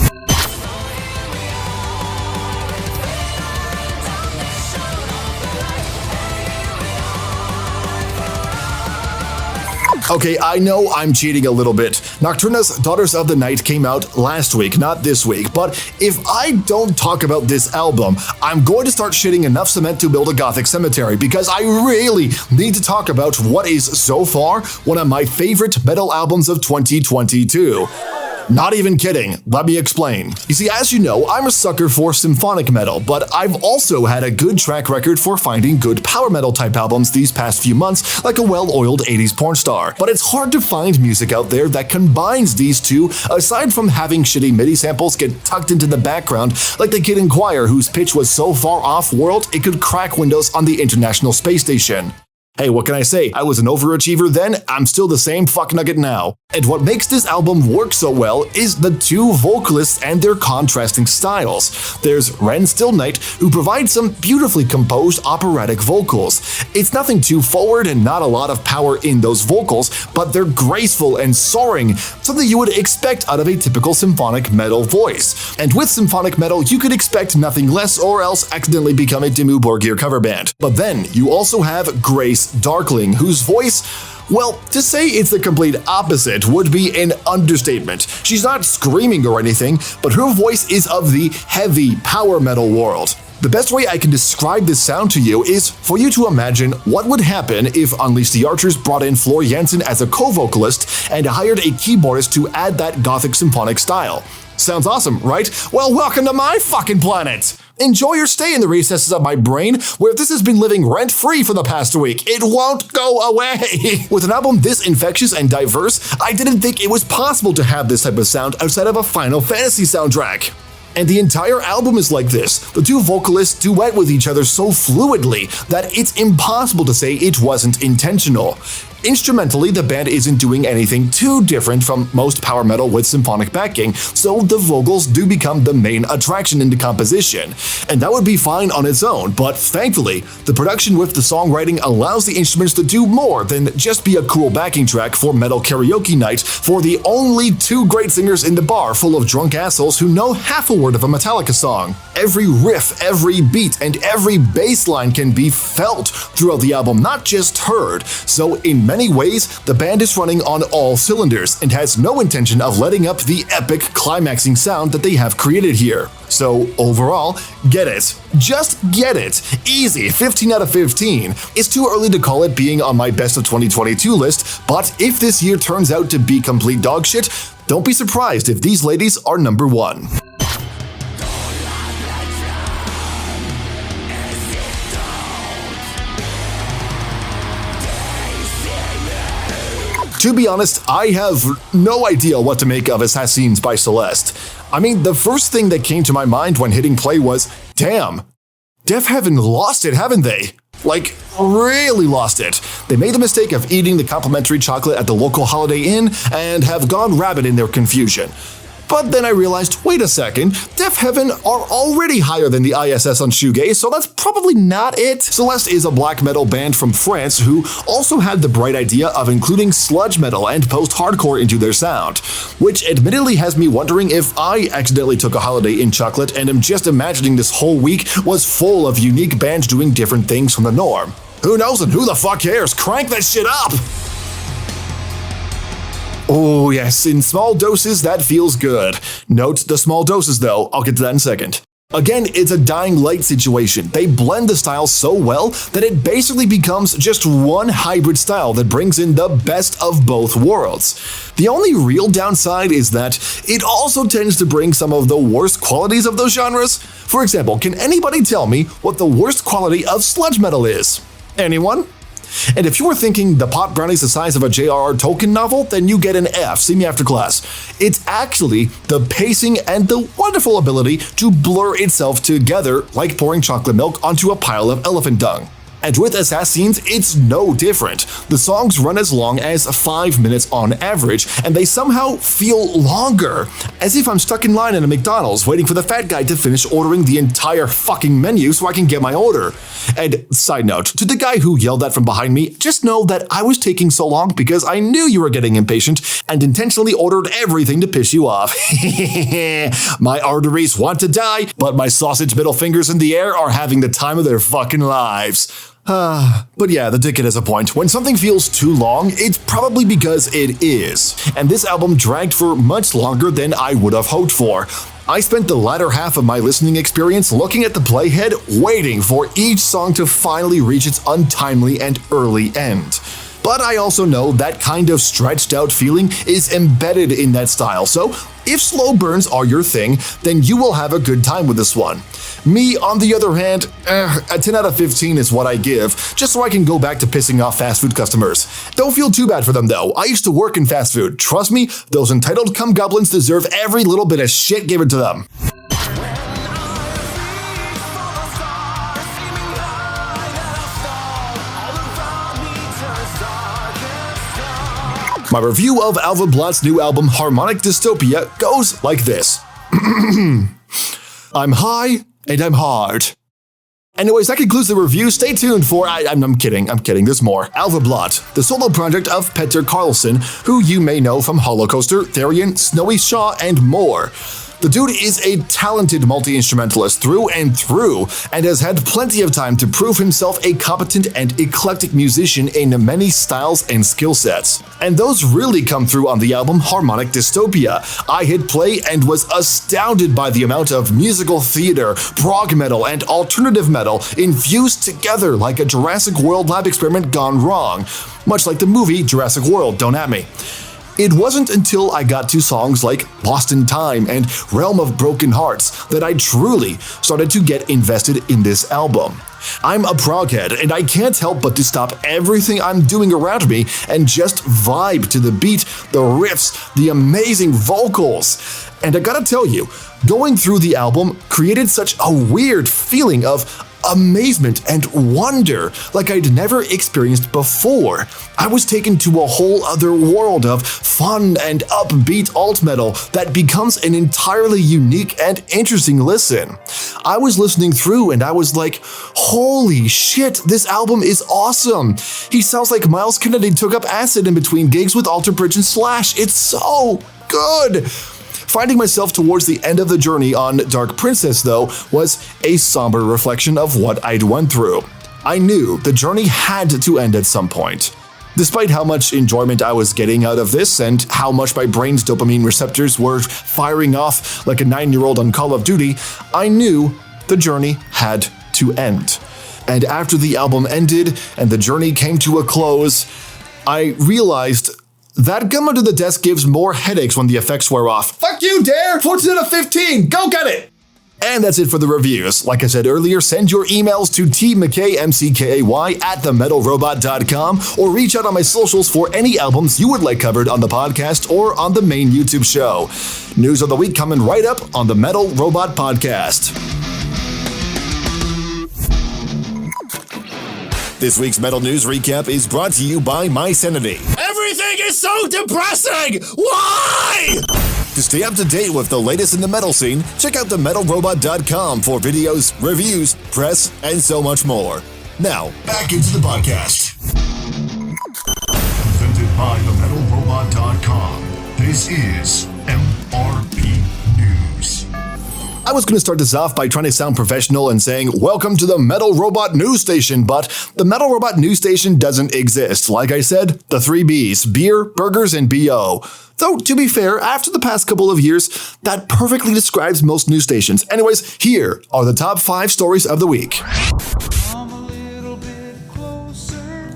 Okay, I know I'm cheating a little bit. Nocturna's Daughters of the Night came out last week, not this week, but if I don't talk about this album, I'm going to start shitting enough cement to build a gothic cemetery, because I really need to talk about what is so far one of my favorite metal albums of 2022. Not even kidding, let me explain. You see, as you know, I'm a sucker for symphonic metal, but I've also had a good track record for finding good power metal type albums these past few months, like a well-oiled 80s porn star. But it's hard to find music out there that combines these two, aside from having shitty MIDI samples get tucked into the background, like the Kid in Choir, whose pitch was so far off-world it could crack windows on the International Space Station. Hey, what can I say? I was an overachiever then, I'm still the same fuck nugget now. And what makes this album work so well is the two vocalists and their contrasting styles. There's Ren Stillnight, who provides some beautifully composed operatic vocals. It's nothing too forward and not a lot of power in those vocals, but they're graceful and soaring, something you would expect out of a typical symphonic metal voice. And with symphonic metal, you could expect nothing less or else accidentally become a Dimmu Borgir cover band. But then, you also have Grace Darkling, whose voice, well, to say it's the complete opposite would be an understatement. She's not screaming or anything, but her voice is of the heavy power metal world. The best way I can describe this sound to you is for you to imagine what would happen if Unleash the Archers brought in Floor Jansen as a co-vocalist and hired a keyboardist to add that gothic symphonic style. Sounds awesome, right? Well, welcome to my fucking planet! Enjoy your stay in the recesses of my brain, where this has been living rent-free for the past week. It won't go away! With an album this infectious and diverse, I didn't think it was possible to have this type of sound outside of a Final Fantasy soundtrack. And the entire album is like this. The two vocalists duet with each other so fluidly that it's impossible to say it wasn't intentional. Instrumentally, the band isn't doing anything too different from most power metal with symphonic backing, so the vocals do become the main attraction in the composition. And that would be fine on its own, but thankfully, the production with the songwriting allows the instruments to do more than just be a cool backing track for metal karaoke night for the only two great singers in the bar full of drunk assholes who know half a word of a Metallica song. Every riff, every beat, and every bass line can be felt throughout the album, not just heard. So in many ways, the band is running on all cylinders and has no intention of letting up the epic climaxing sound that they have created here. So overall, get it. Just get it. Easy, 15 out of 15. It's too early to call it being on my best of 2022 list, but if this year turns out to be complete dog shit, don't be surprised if these ladies are number one. To be honest, I have no idea what to make of Assassins by Celeste. I mean, the first thing that came to my mind when hitting play was, damn, Deafheaven lost it, haven't they? Like, really lost it. They made the mistake of eating the complimentary chocolate at the local Holiday Inn and have gone rabid in their confusion. But then I realized, wait a second, Deafheaven are already higher than the ISS on shoegaze, so that's probably not it. Celeste is a black metal band from France who also had the bright idea of including sludge metal and post-hardcore into their sound, which admittedly has me wondering if I accidentally took a Holiday Inn chocolate and am just imagining this whole week was full of unique bands doing different things from the norm. Who knows and who the fuck cares? Crank that shit up! Oh yes, in small doses that feels good. Note the small doses though, I'll get to that in a second. Again, it's a dying light situation. They blend the styles so well that it basically becomes just one hybrid style that brings in the best of both worlds. The only real downside is that it also tends to bring some of the worst qualities of those genres. For example, can anybody tell me what the worst quality of sludge metal is? Anyone? And if you were thinking the pot brownie's the size of a J.R.R. Tolkien novel, then you get an F. See me after class. It's actually the pacing and the wonderful ability to blur itself together like pouring chocolate milk onto a pile of elephant dung. And with Assassins, it's no different. The songs run as long as 5 minutes on average, and they somehow feel longer, as if I'm stuck in line at a McDonald's waiting for the fat guy to finish ordering the entire fucking menu so I can get my order. And side note, to the guy who yelled that from behind me, just know that I was taking so long because I knew you were getting impatient and intentionally ordered everything to piss you off. My arteries want to die, but my sausage middle fingers in the air are having the time of their fucking lives. But yeah, the dickhead has a point. When something feels too long, it's probably because it is. And this album dragged for much longer than I would have hoped for. I spent the latter half of my listening experience looking at the playhead, waiting for each song to finally reach its untimely and early end. But I also know that kind of stretched out feeling is embedded in that style, so if slow burns are your thing, then you will have a good time with this one. Me, on the other hand, a 10 out of 15 is what I give, just so I can go back to pissing off fast food customers. Don't feel too bad for them though, I used to work in fast food. Trust me, those entitled cum goblins deserve every little bit of shit given to them. My review of Alva Blatt's new album Harmonic Dystopia goes like this. I'm high and I'm hard. Anyways, that concludes the review. Stay tuned for I'm kidding, there's more. Alva Blatt, the solo project of Petter Carlson, who you may know from Holocoaster, Therian, Snowy Shaw, and more. The dude is a talented multi-instrumentalist through and through, and has had plenty of time to prove himself a competent and eclectic musician in many styles and skill sets. And those really come through on the album Harmonic Dystopia. I hit play and was astounded by the amount of musical theater, prog metal, and alternative metal infused together like a Jurassic World lab experiment gone wrong. Much like the movie Jurassic World, don't at me. It wasn't until I got to songs like Lost in Time and Realm of Broken Hearts that I truly started to get invested in this album. I'm a proghead, and I can't help but to stop everything I'm doing around me and just vibe to the beat, the riffs, the amazing vocals. And I gotta tell you, going through the album created such a weird feeling of amazement and wonder like I'd never experienced before. I was taken to a whole other world of fun and upbeat alt metal that becomes an entirely unique and interesting listen. I was listening through and I was like, holy shit, this album is awesome. He sounds like Miles Kennedy took up acid in between gigs with Alter Bridge and Slash. It's so good. Finding myself towards the end of the journey on Dark Princess, though, was a somber reflection of what I'd went through. I knew the journey had to end at some point. Despite how much enjoyment I was getting out of this and how much my brain's dopamine receptors were firing off like a 9-year-old on Call of Duty, I knew the journey had to end. And after the album ended and the journey came to a close, I realized that gum under the desk gives more headaches when the effects wear off. Fuck you, Dare! 14 out of 15! Go get it! And that's it for the reviews. Like I said earlier, send your emails to tmckay@themetalrobot.com or reach out on my socials for any albums you would like covered on the podcast or on the main YouTube show. News of the week coming right up on the Metal Robot Podcast. This week's Metal News Recap is brought to you by My Sanity. Everything is so depressing! Why? To stay up to date with the latest in the metal scene, check out themetalrobot.com for videos, reviews, press, and so much more. Now, back into the podcast. Presented by themetalrobot.com. This is MRP News. I was going to start this off by trying to sound professional and saying, welcome to the Metal Robot News Station, but the Metal Robot News Station doesn't exist. Like I said, the 3 Bs, beer, burgers, and BO. Though, to be fair, after the past couple of years, that perfectly describes most news stations. Anyways, here are the top 5 stories of the week.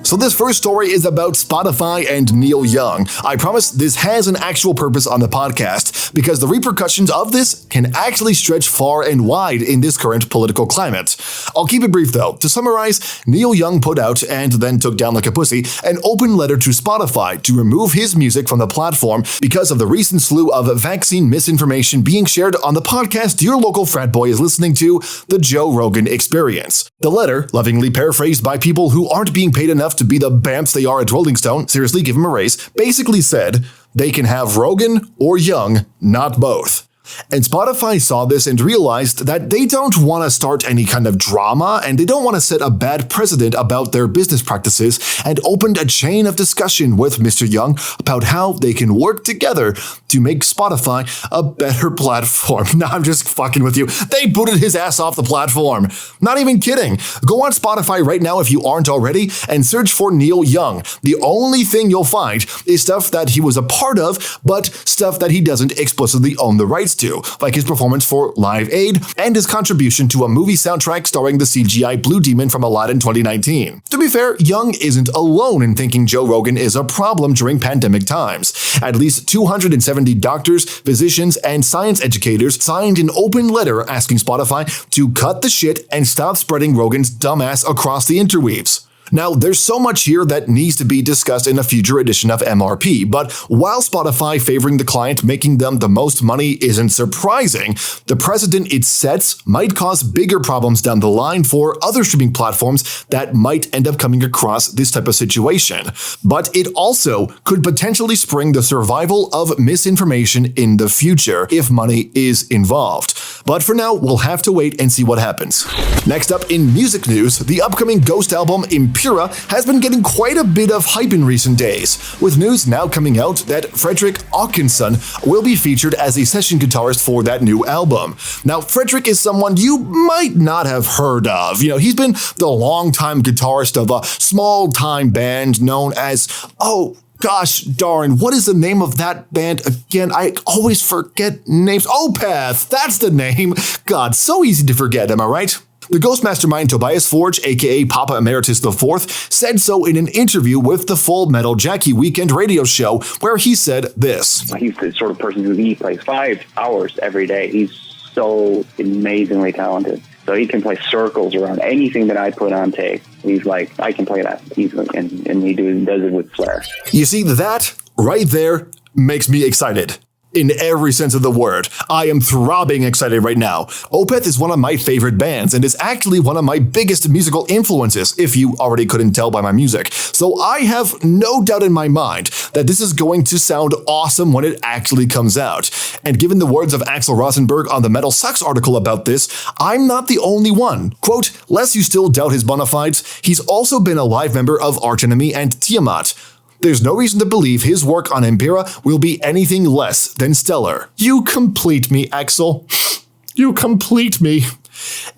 So this first story is about Spotify and Neil Young. I promise this has an actual purpose on the podcast, because the repercussions of this can actually stretch far and wide in this current political climate. I'll keep it brief though. To summarize, Neil Young put out, and then took down like a pussy, an open letter to Spotify to remove his music from the platform because of the recent slew of vaccine misinformation being shared on the podcast your local frat boy is listening to, The Joe Rogan Experience. The letter, lovingly paraphrased by people who aren't being paid enough to be the bamps they are at Rolling Stone, seriously, give him a raise, basically said they can have Rogan or Young, not both. And Spotify saw this and realized that they don't want to start any kind of drama, and they don't want to set a bad precedent about their business practices, and opened a chain of discussion with Mr. Young about how they can work together to make Spotify a better platform. Nah, I'm just fucking with you. They booted his ass off the platform. Not even kidding. Go on Spotify right now if you aren't already and search for Neil Young. The only thing you'll find is stuff that he was a part of, but stuff that he doesn't explicitly own the rights to, like his performance for Live Aid and his contribution to a movie soundtrack starring the CGI Blue Demon from Aladdin 2019. To be fair, Young isn't alone in thinking Joe Rogan is a problem during pandemic times. At least 270 doctors, physicians, and science educators signed an open letter asking Spotify to cut the shit and stop spreading Rogan's dumbass across the interweaves. Now, there's so much here that needs to be discussed in a future edition of MRP, but while Spotify favoring the client making them the most money isn't surprising, the precedent it sets might cause bigger problems down the line for other streaming platforms that might end up coming across this type of situation. But it also could potentially spring the survival of misinformation in the future if money is involved. But for now, we'll have to wait and see what happens. Next up in music news, the upcoming Ghost album Impera has been getting quite a bit of hype in recent days, with news now coming out that Fredrik Åkesson will be featured as a session guitarist for that new album. Now, Fredrik is someone you might not have heard of. You know, he's been the longtime guitarist of a small-time band known as, gosh darn, what is the name of that band again? I always forget names. Opeth, that's the name. God, so easy to forget, am I right? The Ghost Mastermind Tobias Forge, aka Papa Emeritus IV, said so in an interview with the Full Metal Jackie Weekend radio show, where he said this. He's the sort of person who plays 5 hours every day. He's so amazingly talented. So he can play circles around anything that I put on tape. He's like, I can play that easily, and he does it with flair. You see, that right there makes me excited. In every sense of the word. I am throbbing excited right now. Opeth is one of my favorite bands and is actually one of my biggest musical influences, if you already couldn't tell by my music. So I have no doubt in my mind that this is going to sound awesome when it actually comes out. And given the words of Axel Rosenberg on the Metal Sucks article about this, I'm not the only one. Quote, lest you still doubt his bona fides, he's also been a live member of Arch Enemy and Tiamat. There's no reason to believe his work on Impera will be anything less than stellar. You complete me, Axel. You complete me.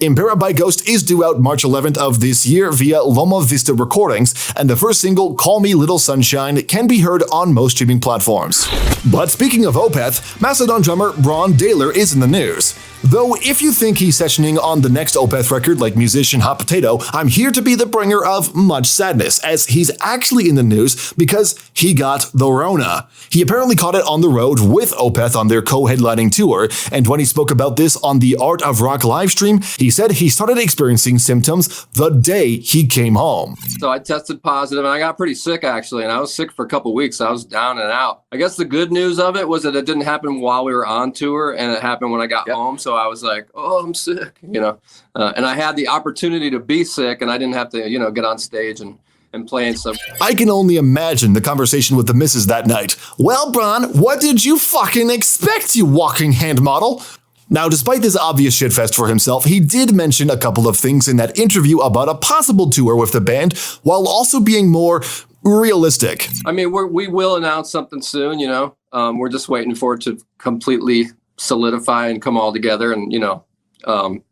Impera by Ghost is due out March 11th of this year via Loma Vista Recordings, and the first single, Call Me Little Sunshine, can be heard on most streaming platforms. But speaking of Opeth, Mastodon drummer Ron Daler is in the news. Though if you think he's sessioning on the next Opeth record like musician Hot Potato, I'm here to be the bringer of much sadness, as he's actually in the news because he got the Rona. He apparently caught it on the road with Opeth on their co-headlining tour, and when he spoke about this on the Art of Rock livestream, he said he started experiencing symptoms the day he came home. So I tested positive and I got pretty sick actually, and I was sick for a couple weeks. I was down and out. I guess the good news of it was that it didn't happen while we were on tour, and it happened when I got home. So I was like, oh, I'm sick, and I had the opportunity to be sick, and I didn't have to, get on stage and play and stuff. I can only imagine the conversation with the missus that night. Well, Bron, what did you fucking expect, you walking hand model? Now, despite this obvious shitfest for himself, he did mention a couple of things in that interview about a possible tour with the band, while also being more realistic. I mean, we will announce something soon, we're just waiting for it to completely solidify and come all together. And,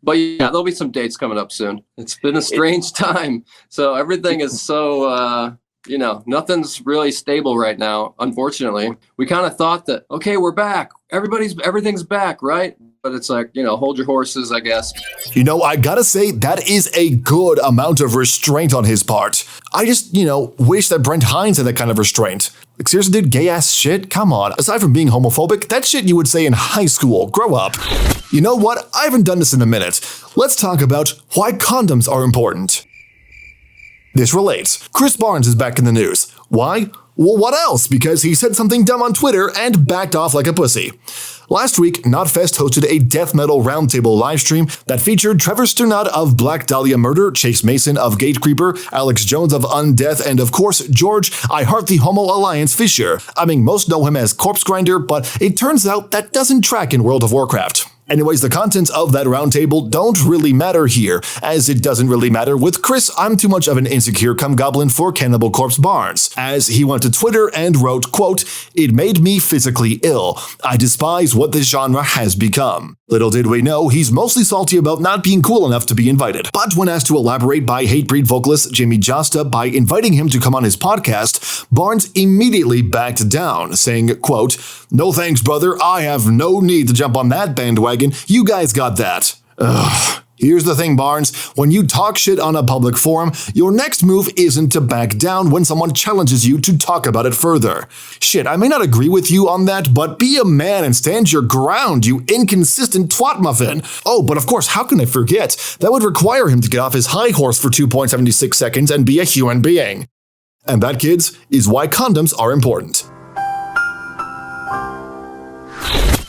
but yeah, there'll be some dates coming up soon. It's been a strange time. So everything is so, nothing's really stable right now. Unfortunately, we kind of thought that, okay, we're back. Everything's back, right? But it's like, hold your horses, I guess. I gotta say, that is a good amount of restraint on his part. I just, wish that Brent Hines had that kind of restraint. Like, seriously, dude, gay ass shit? Come on. Aside from being homophobic, that shit you would say in high school. Grow up. You know what? I haven't done this in a minute. Let's talk about why condoms are important. This relates. Chris Barnes is back in the news. Why? Well, what else? Because he said something dumb on Twitter and backed off like a pussy. Last week, Knotfest hosted a death metal roundtable livestream that featured Trevor Sternad of Black Dahlia Murder, Chase Mason of Gatecreeper, Alex Jones of Undeath, and of course, George, I Heart the Homo Alliance Fisher. I mean, most know him as Corpse Grinder, but it turns out that doesn't track in World of Warcraft. Anyways, the contents of that roundtable don't really matter here, as it doesn't really matter with Chris. I'm too much of an insecure cum-goblin for Cannibal Corpse Barnes, as he went to Twitter and wrote, quote, "It made me physically ill. I despise what this genre has become." Little did we know, he's mostly salty about not being cool enough to be invited. But when asked to elaborate by Hatebreed vocalist Jamie Josta by inviting him to come on his podcast, Barnes immediately backed down, saying, quote, "No thanks, brother. I have no need to jump on that bandwagon. You guys got that." Ugh. Here's the thing, Barnes. When you talk shit on a public forum, your next move isn't to back down when someone challenges you to talk about it further. Shit, I may not agree with you on that, but be a man and stand your ground, you inconsistent twat muffin. Oh, but of course, how can I forget? That would require him to get off his high horse for 2.76 seconds and be a human being. And that, kids, is why condoms are important.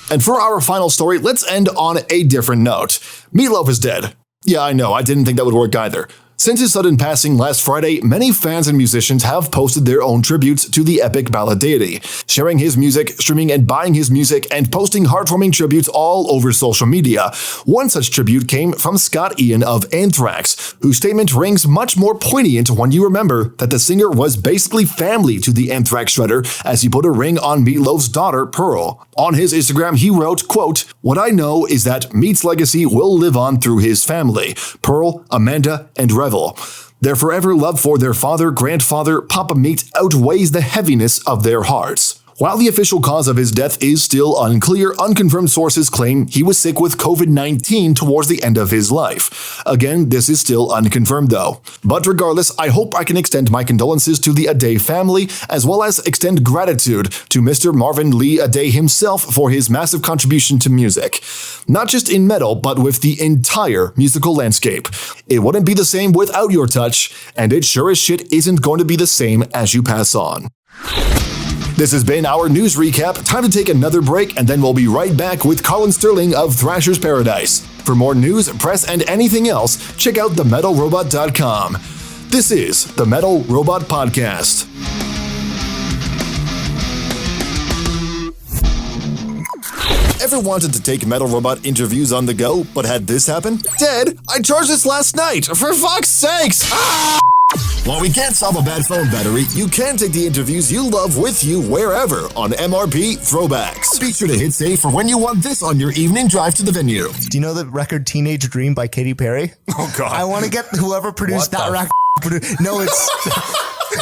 And for our final story, let's end on a different note. Meatloaf is dead. Yeah, I know, I didn't think that would work either. Since his sudden passing last Friday, many fans and musicians have posted their own tributes to the epic ballad deity, sharing his music, streaming and buying his music, and posting heartwarming tributes all over social media. One such tribute came from Scott Ian of Anthrax, whose statement rings much more poignant when you remember that the singer was basically family to the Anthrax shredder as he put a ring on Meatloaf's daughter, Pearl. On his Instagram, he wrote, quote, "What I know is that Meat's legacy will live on through his family, Pearl, Amanda, and Revel. Their forever love for their father, grandfather, Papa Meat outweighs the heaviness of their hearts." While the official cause of his death is still unclear, unconfirmed sources claim he was sick with COVID-19 towards the end of his life. Again, this is still unconfirmed though. But regardless, I hope I can extend my condolences to the Ade family, as well as extend gratitude to Mr. Marvin Lee Ade himself for his massive contribution to music. Not just in metal, but with the entire musical landscape. It wouldn't be the same without your touch, and it sure as shit isn't going to be the same as you pass on. This has been our news recap. Time to take another break, and then we'll be right back with Collin Sterling of Thrasher's Paradise. For more news, press, and anything else, check out themetalrobot.com. This is the Metal Robot Podcast. Ever wanted to take Metal Robot interviews on the go, but had this happen? Dead? I charged this last night! For fuck's sakes! Ah! While we can't solve a bad phone battery, you can take the interviews you love with you wherever on MRP Throwbacks. Be sure to hit save for when you want this on your evening drive to the venue. Do you know the record Teenage Dream by Katy Perry? Oh, God. I want to get whoever produced that record. No, it's...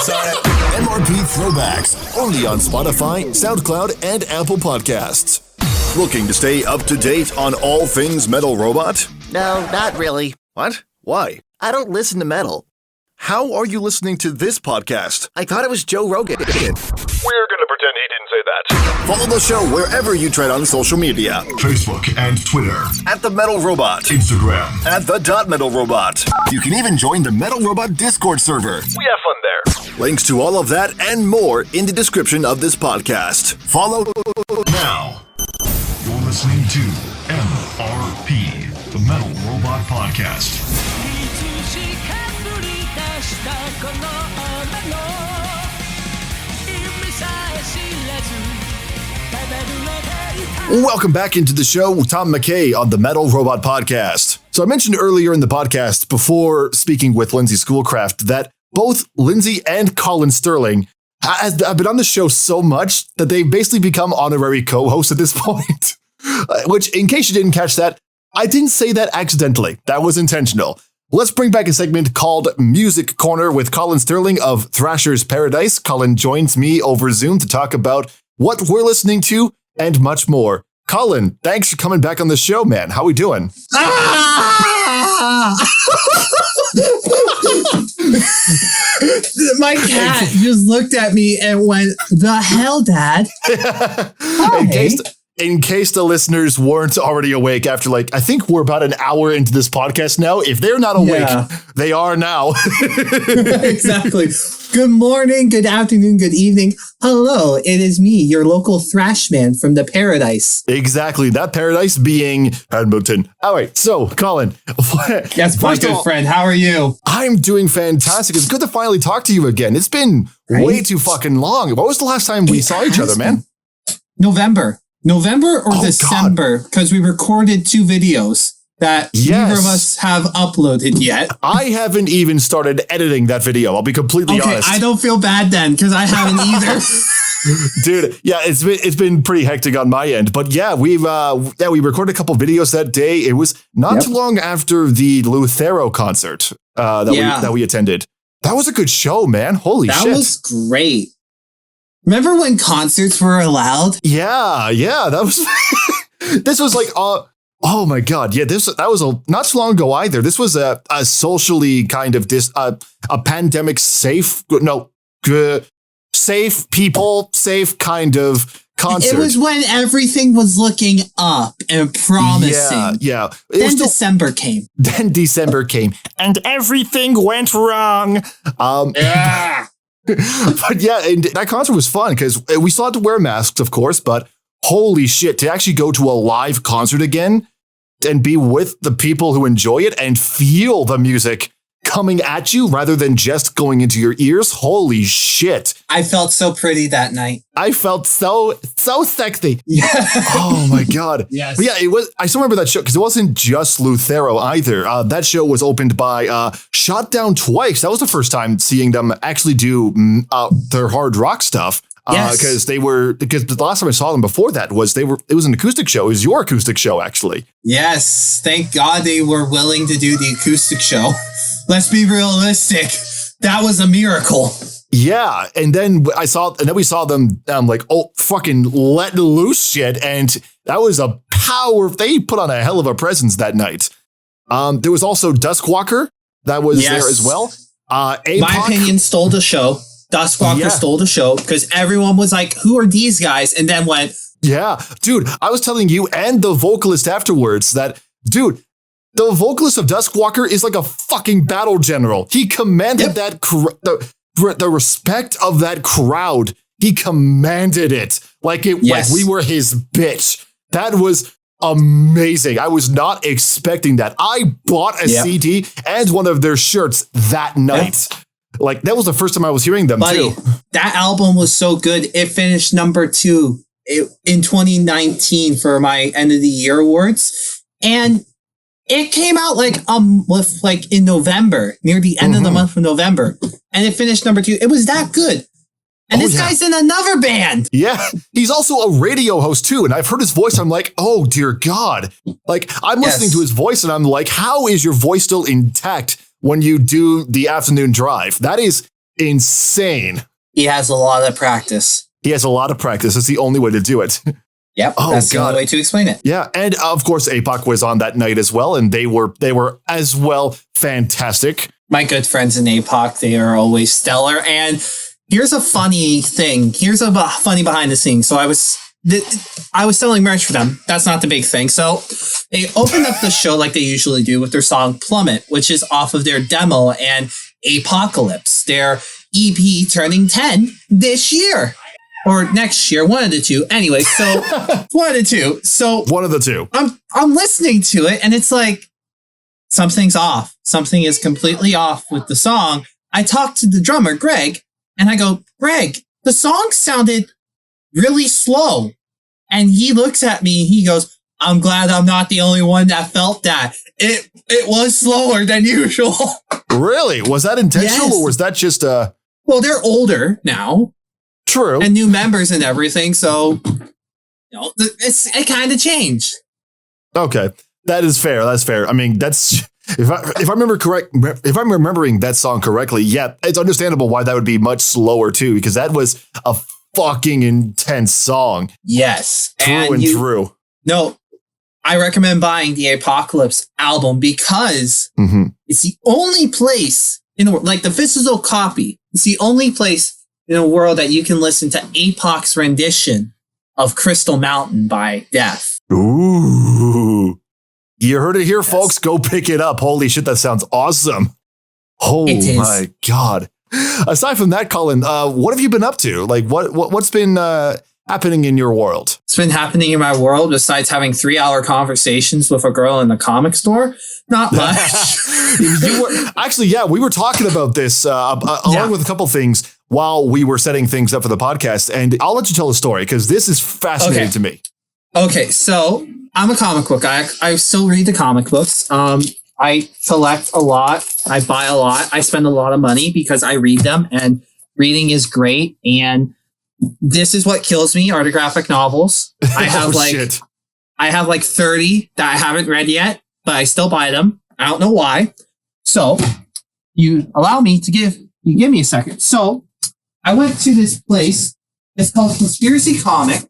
Sorry. MRP Throwbacks, only on Spotify, SoundCloud, and Apple Podcasts. Looking to stay up to date on all things Metal Robot? No, not really. What? Why? I don't listen to metal. How are you listening to this podcast? I thought it was Joe Rogan. We're gonna pretend he didn't say that. Follow the show wherever you tread on social media. Facebook and Twitter. At The Metal Robot. Instagram. At The.Metal Robot. You can even join the Metal Robot Discord server. We have fun there. Links to all of that and more in the description of this podcast. Follow now. You're listening to MRP, the Metal Robot Podcast. Welcome back into the show, Tom McKay on the Metal Robot Podcast. So I mentioned earlier in the podcast, before speaking with Lindsay Schoolcraft, that both Lindsay and Collin Sterling have been on the show so much that they've basically become honorary co-hosts at this point. Which, in case you didn't catch that, I didn't say that accidentally. That was intentional. Let's bring back a segment called Music Corner with Collin Sterling of Thrasher's Paradise. Collin joins me over Zoom to talk about what we're listening to and much more. Collin, thanks for coming back on the show, man. How we doing? My cat just looked at me and went, "The hell, Dad?" In case the listeners weren't already awake after, I think we're about an hour into this podcast now. If they're not awake, they are now. Exactly. Good morning, good afternoon, good evening. Hello, it is me, your local thrash man from the Paradise. Exactly. That Paradise being Edmonton. All right. So, Collin. Yes, my good friend. How are you? I'm doing fantastic. It's good to finally talk to you again. It's been way too fucking long. What was the last time we saw each other, man? November or December, because we recorded 2 videos that neither of us have uploaded yet. I haven't even started editing that video. I'll be completely honest. I don't feel bad then, because I haven't either. Dude, yeah, it's been pretty hectic on my end, but yeah, we recorded a couple videos that day. It was not too long after the Luthero concert that we attended. That was a good show, man. Holy shit. That was great. Remember when concerts were allowed? Yeah, that was. This was oh my god, yeah. That was not too long ago either. This was a socially kind of a pandemic safe kind of concert. It was when everything was looking up and promising. Yeah. Then December came. And everything went wrong. But yeah, and that concert was fun because we still had to wear masks, of course, but holy shit, to actually go to a live concert again and be with the people who enjoy it and feel the music coming at you rather than just going into your ears. Holy shit. I felt so pretty that night. I felt so sexy. Yeah. Oh my God. Yes. But yeah, I still remember that show because it wasn't just Luthero either. That show was opened by Shot Down Twice. That was the first time seeing them actually do their hard rock stuff. Yes. Because the last time I saw them before that it was an acoustic show. It was your acoustic show, actually. Yes. Thank God they were willing to do the acoustic show. Let's be realistic. That was a miracle. Yeah. And then we saw them fucking let loose shit. And that was they put on a hell of a presence that night. There was also Duskwalker that was there as well. APOC, my opinion stole the show. Duskwalker stole the show because everyone was like, who are these guys? And then went, yeah, dude, I was telling you and the vocalist afterwards that, dude, the vocalist of Duskwalker is like a fucking battle general. He commanded that the respect of that crowd. He commanded it like we were his bitch. That was amazing. I was not expecting that. I bought a CD and one of their shirts that night. Like, that was the first time I was hearing them, too. That album was so good. It finished number 2 in 2019 for my end of the year awards. And it came out in November, near the end of the month of November. And it finished number 2. It was that good. And this guy's in another band. Yeah. He's also a radio host, too. And I've heard his voice. I'm like, oh, dear God. Like, I'm listening to his voice and I'm like, how is your voice still intact when you do the afternoon drive? That is insane. He has a lot of practice. That's the only way to do it. Yep. That's the only way to explain it. Yeah. And of course, APOC was on that night as well. And they were as well fantastic. My good friends in APOC, they are always stellar. And here's a funny thing. Here's a funny behind the scenes. So I was selling merch for them. That's not the big thing. So they opened up the show like they usually do with their song Plummet, which is off of their demo, and Apocalypse, their EP turning 10 this year or next year. One of the two. Anyway, so one of the two. So one of the two. I'm listening to it and it's like, something's off. Something is completely off with the song. I talked to the drummer, Greg, and I go, Greg, the song sounded really slow. And he looks at me and he goes, I'm glad I'm not the only one that felt that. It was slower than usual. Really? Was that intentional or was that just Well, they're older now. True. And new members and everything. So, It kind of changed. Okay, that is fair. That's fair. I mean, that's if I remember correct, if I'm remembering that song correctly, yeah, it's understandable why that would be much slower too, because that was a fucking intense song. Yes, through and through. No, I recommend buying the Apocalypse album because it's the only place in the world, like the physical copy. It's the only place in the world that you can listen to APOC's rendition of Crystal Mountain by Death. Ooh. You heard it here, folks. Go pick it up. Holy shit, that sounds awesome. Oh my God. Aside from that, Collin, what have you been up to? Like, what's been happening in your world? It's been happening in my world besides having 3-hour conversations with a girl in the comic store. Not much. We were talking about this along with a couple things while we were setting things up for the podcast. And I'll let you tell the story because this is fascinating to me. Okay, so I'm a comic book guy. I still read the comic books. I collect a lot. I buy a lot. I spend a lot of money because I read them, and reading is great. And this is what kills me, are the graphic novels. I have I have like 30 that I haven't read yet, but I still buy them. I don't know why. So you give me a second. So I went to this place. It's called Conspiracy Comic.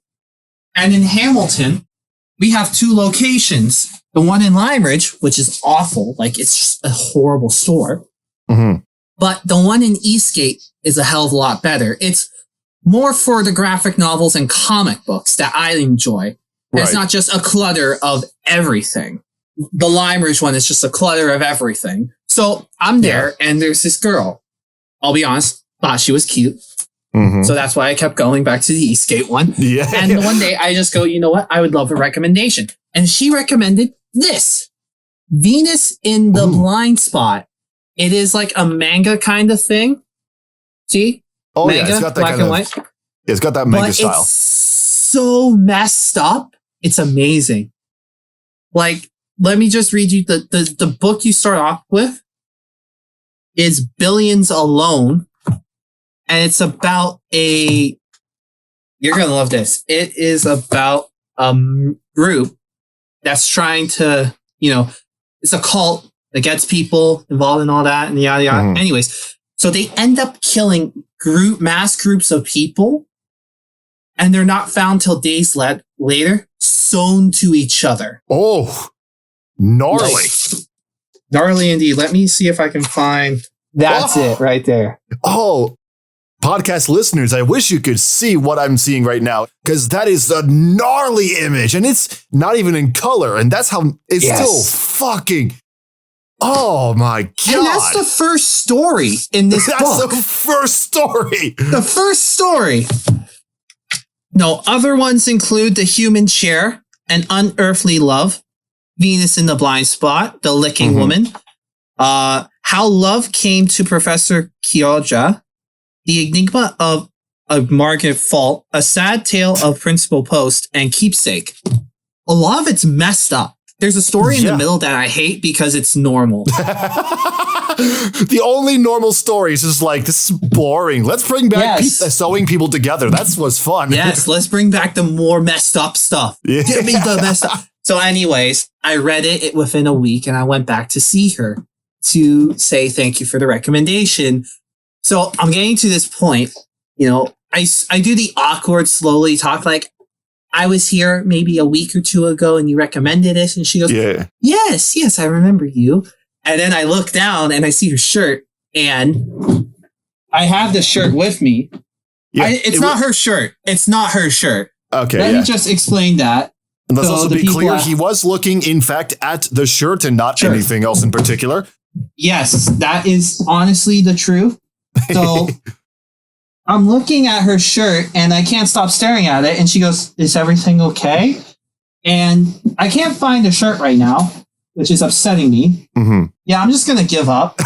And in Hamilton, we have 2 locations. The one in Lime Ridge, which is awful. Like, it's just a horrible store. But the one in Eastgate is a hell of a lot better. It's more for the graphic novels and comic books that I enjoy. Right. It's not just a clutter of everything. The Lime Ridge one is just a clutter of everything. So I'm there, and there's this girl. I'll be honest, thought she was cute. So that's why I kept going back to the Eastgate one. And one day I just go, you know what? I would love a recommendation. And she recommended this. Venus in the Blind Spot. It is like a manga kind of thing. See? Oh, manga, it's got that black kind and of, white. It's got that manga style. It's so messed up. It's amazing. Like, let me just read you the book you start off with is Billions Alone. And it's about you're going to love this. It is about a group that's trying to, it's a cult that gets people involved in all that and yada, yada. Anyways, so they end up killing mass groups of people, and they're not found till days later, sewn to each other. Oh, gnarly. Gnarly indeed. Let me see if I can find. That's it right there. Oh, podcast listeners, I wish you could see what I'm seeing right now, because that is a gnarly image, and it's not even in color, and that's how it's still fucking. Oh my God. And that's the first story in this book. That's the first story. The first story. No, other ones include The Human Chair, An Unearthly Love, Venus in the Blind Spot, The Licking Woman, How Love Came to Professor Kyoja, The Enigma of Margaret Fault, A Sad Tale of Principal Post, and Keepsake. A lot of it's messed up. There's a story in the middle that I hate because it's normal. The only normal story is just like, this is boring. Let's bring back sewing people together. That's what's fun. Yes, let's bring back the more messed up stuff. Yeah. Give me the messed up. So anyways, I read it within a week, and I went back to see her to say thank you for the recommendation. So I'm getting to this point, I do the awkward, slowly talk like, I was here maybe a week or 2 ago and you recommended it. And she goes, yes, I remember you. And then I look down and I see her shirt, and I have this shirt with me. Yeah, it's not her shirt. It's not her shirt. Okay. Let me just explain that. And let's also be clear, he was looking, in fact, at the shirt and not anything else in particular. Yes, that is honestly the truth. So I'm looking at her shirt and I can't stop staring at it. And she goes, is everything okay? And I can't find the shirt right now, which is upsetting me. Yeah, I'm just going to give up.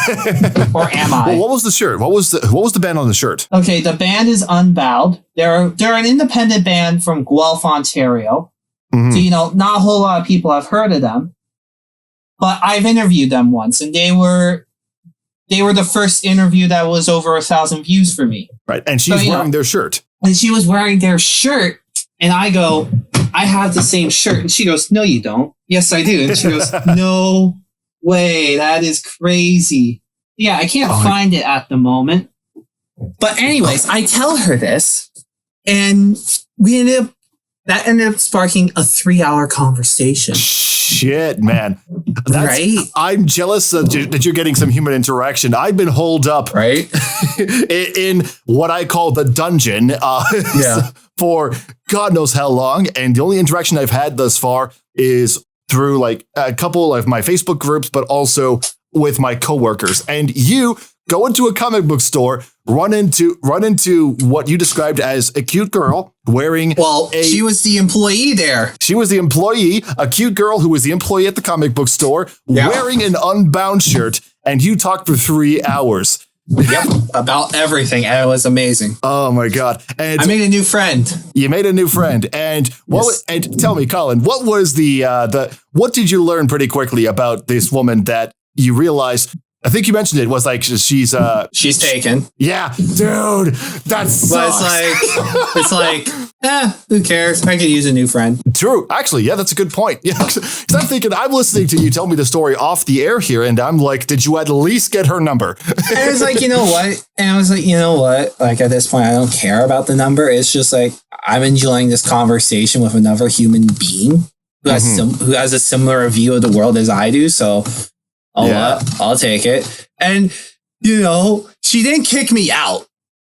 Or am I? Well, what was the shirt? What was the band on the shirt? Okay, the band is Unbowed. They're an independent band from Guelph, Ontario. So, not a whole lot of people have heard of them. But I've interviewed them once, and they were the first interview that was over 1,000 views for me. Right. And she's wearing their shirt. And she was wearing their shirt. And I I have the same shirt. And she goes, no, you don't. Yes, I do. And she goes, no way. That is crazy. Yeah, I can't find it at the moment. But anyways, I tell her this, and that ended up sparking a 3-hour conversation. Shit, man. Right? I'm jealous that you're getting some human interaction. I've been holed up in what I call the dungeon for God knows how long. And the only interaction I've had thus far is through like a couple of my Facebook groups, but also with my coworkers. And you go into a comic book store, run into what you described as a cute girl wearing. Well, she was the employee there. She was the employee, a cute girl who was the employee at the comic book store, wearing an Unbound shirt, and you talked for 3 hours. Yep, about everything, and it was amazing. Oh my God! And I made a new friend. You made a new friend, and and tell me, Collin, what was what did you learn pretty quickly about this woman that you realized? I think you mentioned it was like she's taken. Yeah, dude, that sucks. But it's like, who cares? I could use a new friend. True, actually, yeah, that's a good point. Yeah, because I'm thinking, I'm listening to you tell me the story off the air here, and I'm like, did you at least get her number? And I was like, you know what? And I was like, you know what? Like at this point, I don't care about the number. It's just like I'm enjoying this conversation with another human being who has a similar view of the world as I do. So. I'll take it. And, she didn't kick me out.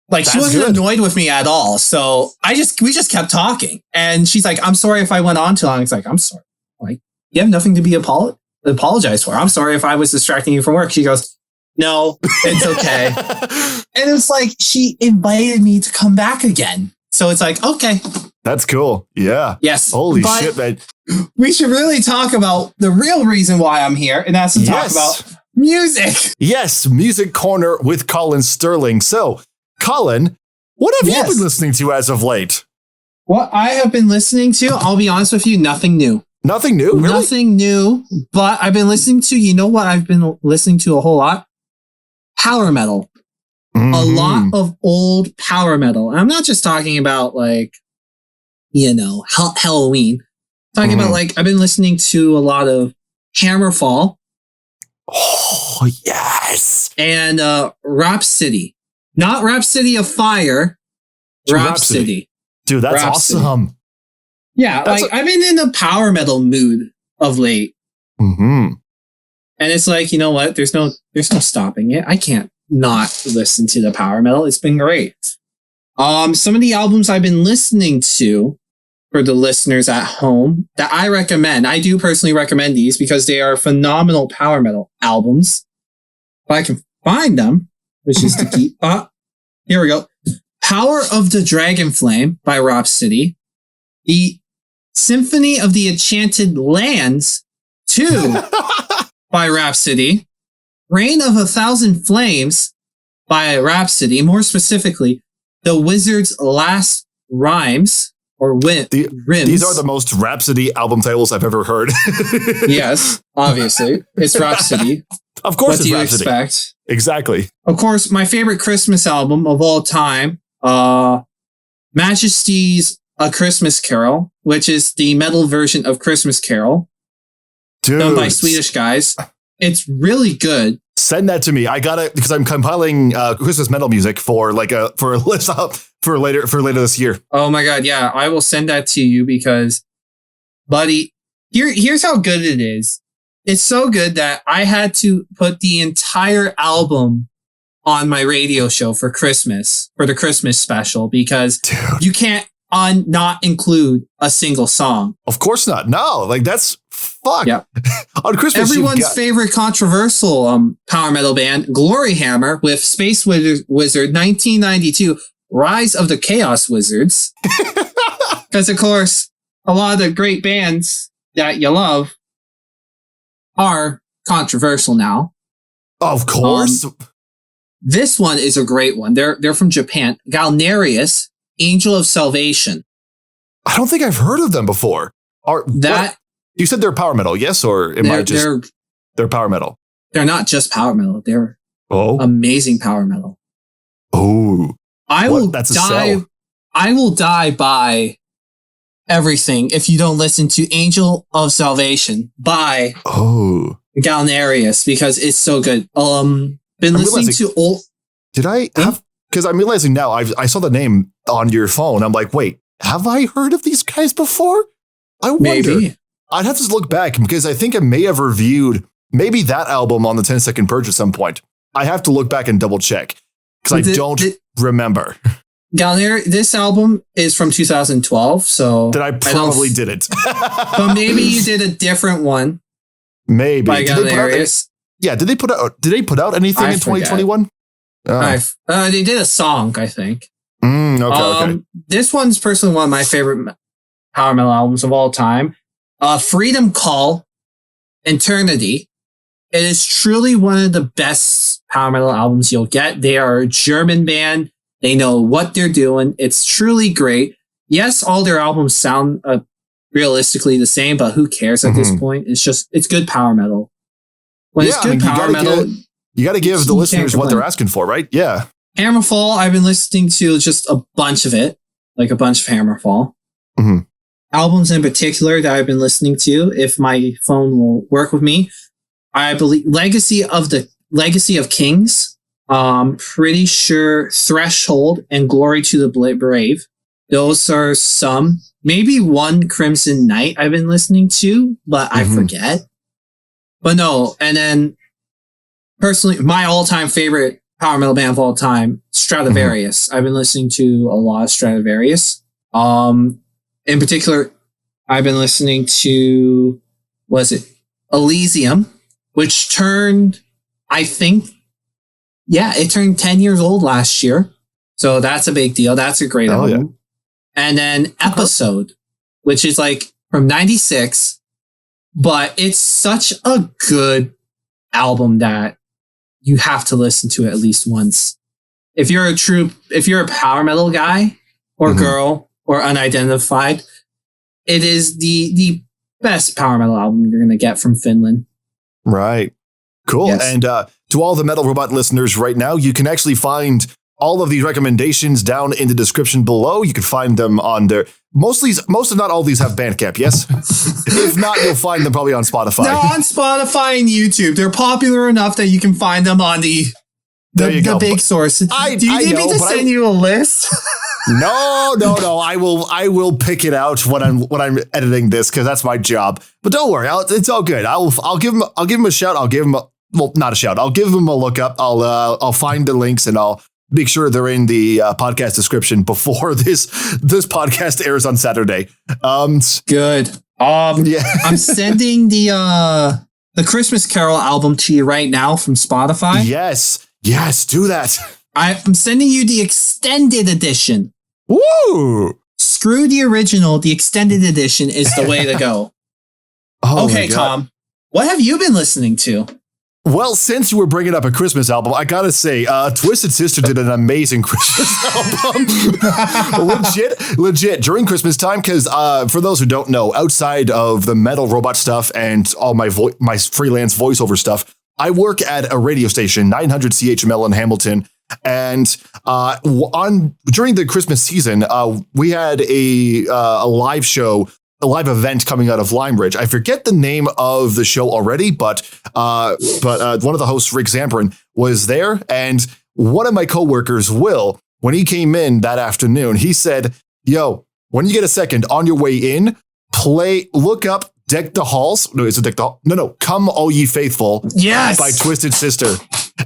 Like, she wasn't annoyed with me at all. So we just kept talking. And she's like, I'm sorry if I went on too long. It's like, I'm sorry. Like, you have nothing to be apologize for. I'm sorry if I was distracting you from work. She goes, no, it's okay. And it's like, she invited me to come back again. So it's like, okay. That's cool. Yeah. Yes. Holy shit, man. We should really talk about the real reason why I'm here, and that's to talk about music. Yes, Music Corner with Collin Sterling. So, Collin, what have you been listening to as of late? What I have been listening to, I'll be honest with you, nothing new. Nothing new? Really? Nothing new, but I've been listening to, you know what I've been listening to a whole lot? Power metal. Mm-hmm. A lot of old power metal. And I'm not just talking about like, Halloween. Talking about like, I've been listening to a lot of Hammerfall. Oh, yes. And Rhapsody. Not Rhapsody of Fire. Rhapsody. Dude, that's awesome. Yeah, I've been in a power metal mood of late. Mm-hmm. And it's like, you know what? There's no stopping it. I can't not listen to the power metal. It's been great. Some of the albums I've been listening to for the listeners at home that I recommend. I do personally recommend these because they are phenomenal power metal albums. If I can find them, which is to keep. Here we go. Power of the Dragon Flame by Rhapsody. The Symphony of the Enchanted Lands 2 by Rhapsody. Reign of 1,000 Flames by Rhapsody. More specifically, The Wizard's Last Rhymes. Or Rims. These are the most Rhapsody album titles I've ever heard. Yes, obviously. It's Rhapsody. Of course it's Rhapsody. What do you expect? Exactly. Of course, my favorite Christmas album of all time, Majesty's A Christmas Carol, which is the metal version of Christmas Carol. Dude. Done by Swedish guys. It's really good. Send that to me. I got it because I'm compiling Christmas metal music for a list for later this year. Oh my God. Yeah. I will send that to you because, buddy, here's how good it is. It's so good that I had to put the entire album on my radio show for Christmas, for the Christmas special, because you can't not include a single song. Of course not. No, like that's fuck. Yeah. On Christmas, everyone's favorite controversial power metal band, Glory Hammer, with Space Wizard 1992, Rise of the Chaos Wizards. Because of course, a lot of the great bands that you love are controversial now. Of course. This one is a great one. They're from Japan. Galnerius, Angel of Salvation. I don't think I've heard of them before. You said they're power metal, yes? Or they're power metal? They're not just power metal. They're amazing power metal. Oh. I will die by everything if you don't listen to Angel of Salvation by Galnerius, because it's so good. Been listening to old. Did I have? Because I'm realizing now I saw the name on your phone. I'm like, wait, have I heard of these guys before? I wonder. Maybe. I'd have to look back because I think I may have reviewed maybe that album on the 10-second purge at some point. I have to look back and double check because I don't remember. Galner, this album is from 2012, so then I probably didn't. But maybe you did a different one. Maybe. By Galnerius. Did they put out anything in 2021? They did a song, I think. Okay. This one's personally one of my favorite power metal albums of all time. Freedom Call, Eternity. It is truly one of the best power metal albums you'll get. They are a German band. They know what they're doing. It's truly great. Yes, all their albums sound realistically the same, but who cares at this point? It's good power metal. When it's good power metal, you got to give the listeners what they're asking for, right? Yeah. Hammerfall, I've been listening to just a bunch of it, like a bunch of Hammerfall. Albums in particular that I've been listening to, if my phone will work with me, I believe Legacy of Kings. Pretty sure Threshold and Glory to the Brave. Those are some. Maybe one Crimson Night I've been listening to, but I forget. But no, and then personally, my all-time favorite power metal band of all time, Stratovarius. I've been listening to a lot of Stratovarius. In particular, I've been listening to, Elysium, which turned, it turned 10 years old last year. So that's a big deal. That's a great album. Yeah. And then Episode, which is like from 96, but it's such a good album that you have to listen to it at least once. If you're a power metal guy or girl or unidentified, it is the best power metal album you're going to get from Finland. Right. Cool. Yes. And to all the Metal Robot listeners right now, you can actually find all of these recommendations down in the description below. You can find them on there. Most if not all of these have Bandcamp, yes? If not, you'll find them probably on Spotify. No, on Spotify and YouTube. They're popular enough that you can find them on the big source. Do you need me to send you a list? No. I will pick it out when I'm editing this because that's my job. But don't worry, it's all good. I'll give him a shout. I'll give him not a shout. I'll give him a look up. I'll find the links and I'll make sure they're in the podcast description before this podcast airs on Saturday. Good. I'm sending the Christmas Carol album to you right now from Spotify. Yes, do that. I'm sending you the extended edition. Woo! Screw the original. The extended edition is the way to go. Okay, Tom, what have you been listening to? Well, since you were bringing up a Christmas album, I gotta say, Twisted Sister did an amazing Christmas album. legit, during Christmas time, because for those who don't know, outside of the Metal Robot stuff and all my freelance voiceover stuff, I work at a radio station, 900 CHML in Hamilton. And during the Christmas season, we had a live show, a live event coming out of Lime Ridge. I forget the name of the show already, but one of the hosts, Rick Zamperin, was there. And one of my coworkers, Will, when he came in that afternoon, he said, "Yo, when you get a second on your way in, look up Deck the Halls." No, is it Deck the Halls? No, Come All Ye Faithful. Yes. By Twisted Sister.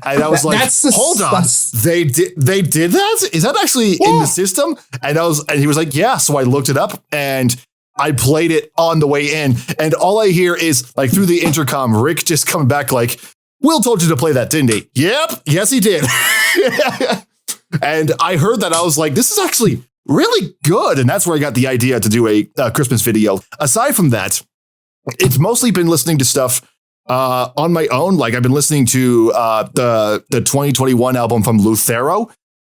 And I was like, hold on, they did that? Is that actually in the system? And he was like, yeah. So I looked it up and I played it on the way in. And all I hear is like through the intercom, Rick just coming back like, Will told you to play that, didn't he? Yep. Yes, he did. And I heard that. I was like, this is actually really good. And that's where I got the idea to do a Christmas video. Aside from that, it's mostly been listening to stuff on my own. Like I've been listening to the 2021 album from Luthero,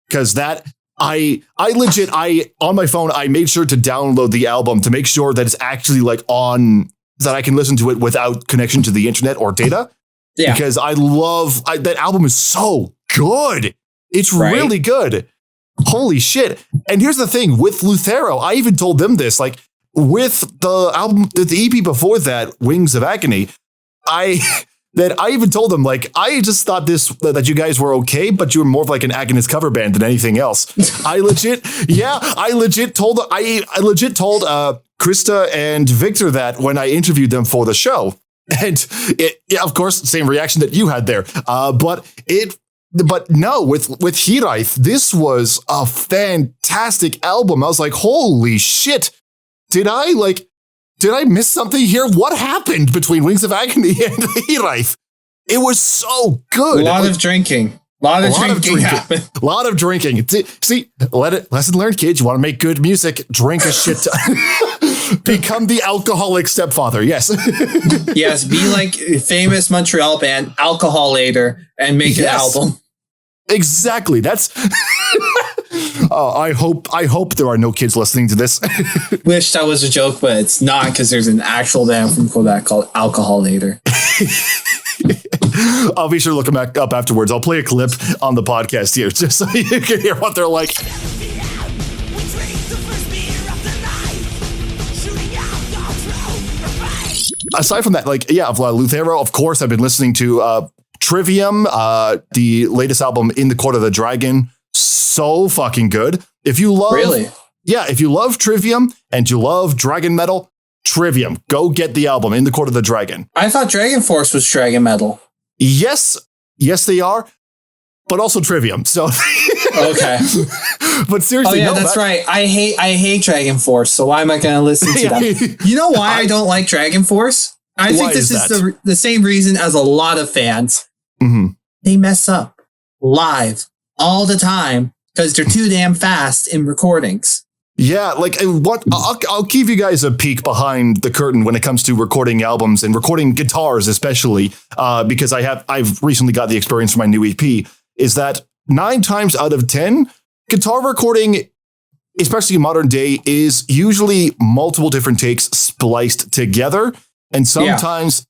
because that I on my phone, I made sure to download the album to make sure that it's actually like on, that I can listen to it without connection to the internet or data. Yeah. Because I love that album is so good. It's really good. Holy shit. And here's the thing with Luthero, I even told them this, like, with the album, the EP before that, Wings of Agony, I even told them, like, I just thought that you guys were okay, but you were more of like an Agonist cover band than anything else. I legit told Krista and Victor that when I interviewed them for the show. And of course, same reaction that you had there. But no, with Hiraith, this was a fantastic album. I was like, holy shit. Did I miss something here? What happened between Wings of Agony and Hiraith? It was so good. A lot of drinking. A lot of drinking happened. A lot of drinking. See, lesson learned, kids. You want to make good music, drink a shit ton. Become the alcoholic stepfather. Yes. Yes, be like famous Montreal band Alcoholator and make an album. Exactly. That's I hope there are no kids listening to this. Wish that was a joke, but it's not, because there's an actual band from Quebec called Alcoholator. I'll be sure to look them up afterwards. I'll play a clip on the podcast here just so you can hear what they're like. Aside from that, like, yeah, Luthero, of course, I've been listening to Trivium, the latest album, In the Court of the Dragon. So fucking good. If you love, if you love Trivium and you love dragon metal, Trivium, go get the album, In the Court of the Dragon. I thought Dragon Force was dragon metal. Yes, they are, but also Trivium. So okay, but seriously, that's right. I hate Dragon Force. So why am I going to listen to them? You know why I don't like Dragon Force? I think this is the same reason as a lot of fans. Mm-hmm. They mess up live all the time because they're too damn fast in recordings. Yeah, like I'll give you guys a peek behind the curtain when it comes to recording albums and recording guitars, especially because I've recently got the experience for my new EP. Is that 9 times out of 10, guitar recording, especially in modern day, is usually multiple different takes spliced together, and sometimes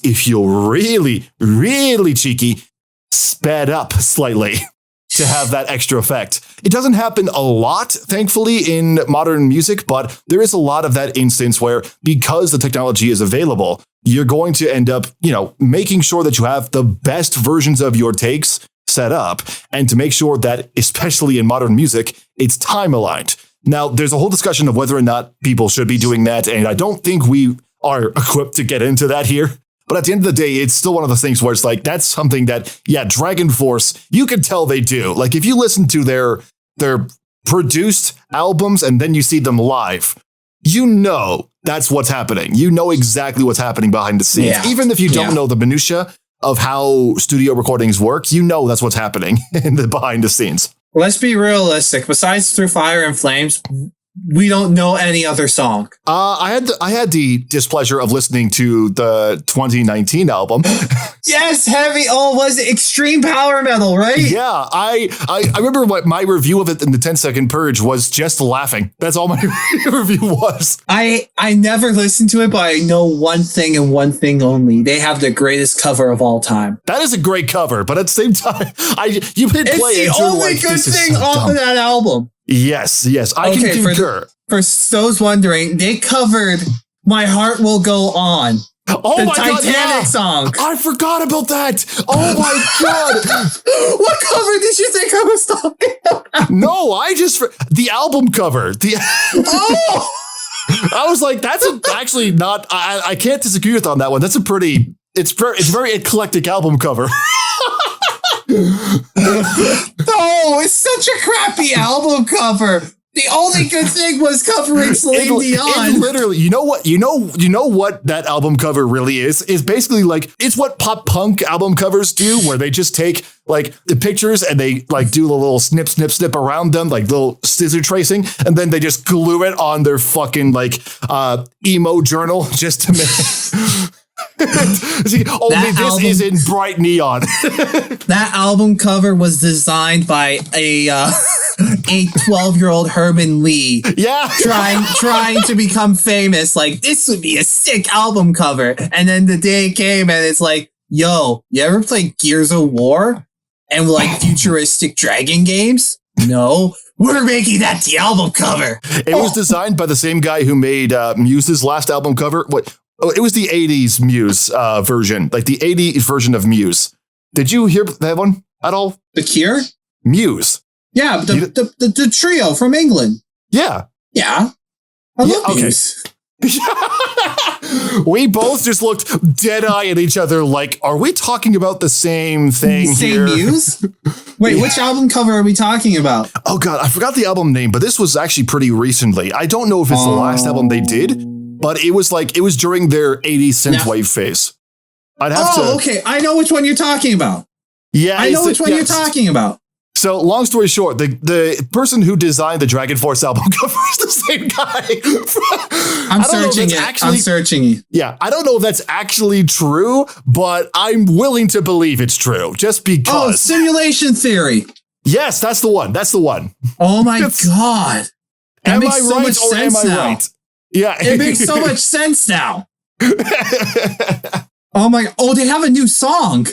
if you're really, really cheeky, sped up slightly to have that extra effect. It doesn't happen a lot, thankfully, in modern music, but there is a lot of that instance where, because the technology is available, you're going to end up, making sure that you have the best versions of your takes set up, and to make sure that, especially in modern music, it's time aligned. Now, there's a whole discussion of whether or not people should be doing that, and I don't think we are equipped to get into that here. But at the end of the day, it's still one of those things where it's like, that's something that, Dragon Force, you can tell they do. Like, if you listen to their produced albums and then you see them live, that's what's happening. You know exactly what's happening behind the scenes. Yeah. Even if you don't know the minutia of how studio recordings work, that's what's happening in the behind the scenes. Let's be realistic. Besides Through Fire and Flames, we don't know any other song. I had the displeasure of listening to the 2019 album. Yes, heavy. Oh, was it extreme power metal, right? Yeah, I remember what my review of it in the 10-second purge was, just laughing. That's all my review was. I never listened to it, but I know one thing and one thing only. They have the greatest cover of all time. That is a great cover, but at the same time, you hit play. It's the only good thing off of that album. Yes, I can concur. For those wondering, they covered My Heart Will Go On. Oh, the Titanic song. I forgot about that. Oh my God. What cover did you think I was talking about? No, the album cover. Oh! I was like, that's actually not, I can't disagree with on that one. That's it's a very eclectic album cover. No, it's such a crappy album cover. The only good thing was covering Celine Dion. It literally, you know what that album cover really is basically like, it's what pop punk album covers do, where they just take like the pictures and they like do a little snip around them, like little scissor tracing, and then they just glue it on their fucking like emo journal just to make only this is in bright neon. That album cover was designed by a 12-year-old Herman Lee. Yeah, trying to become famous. Like, this would be a sick album cover. And then the day came and it's like, yo, you ever play Gears of War and like futuristic dragon games? No. We're making that the album cover. It was designed by the same guy who made Muse's last album cover. What? Oh, it was the 80s Muse version, like the 80s version of Muse. Did you hear that one at all? The Cure? Muse. Yeah, the trio from England. Yeah. Yeah. I love Muse. We both just looked dead-eye at each other like, are we talking about the same thing here? Same Muse? Wait, which album cover are we talking about? Oh, God, I forgot the album name, but this was actually pretty recently. I don't know if it's the last album they did, but it was during their 80s synthwave phase. I'd have to... okay. I know which one you're talking about. Yeah. I know which one you're talking about. So, long story short, the person who designed the Dragon Force album cover is the same guy. I'm searching. Yeah, I don't know if that's actually true, but I'm willing to believe it's true, just because. Oh, Simulation Theory. Yes, that's the one. Oh my God. Am I right or am I right? Yeah. It makes so much sense now. Oh my, they have a new song.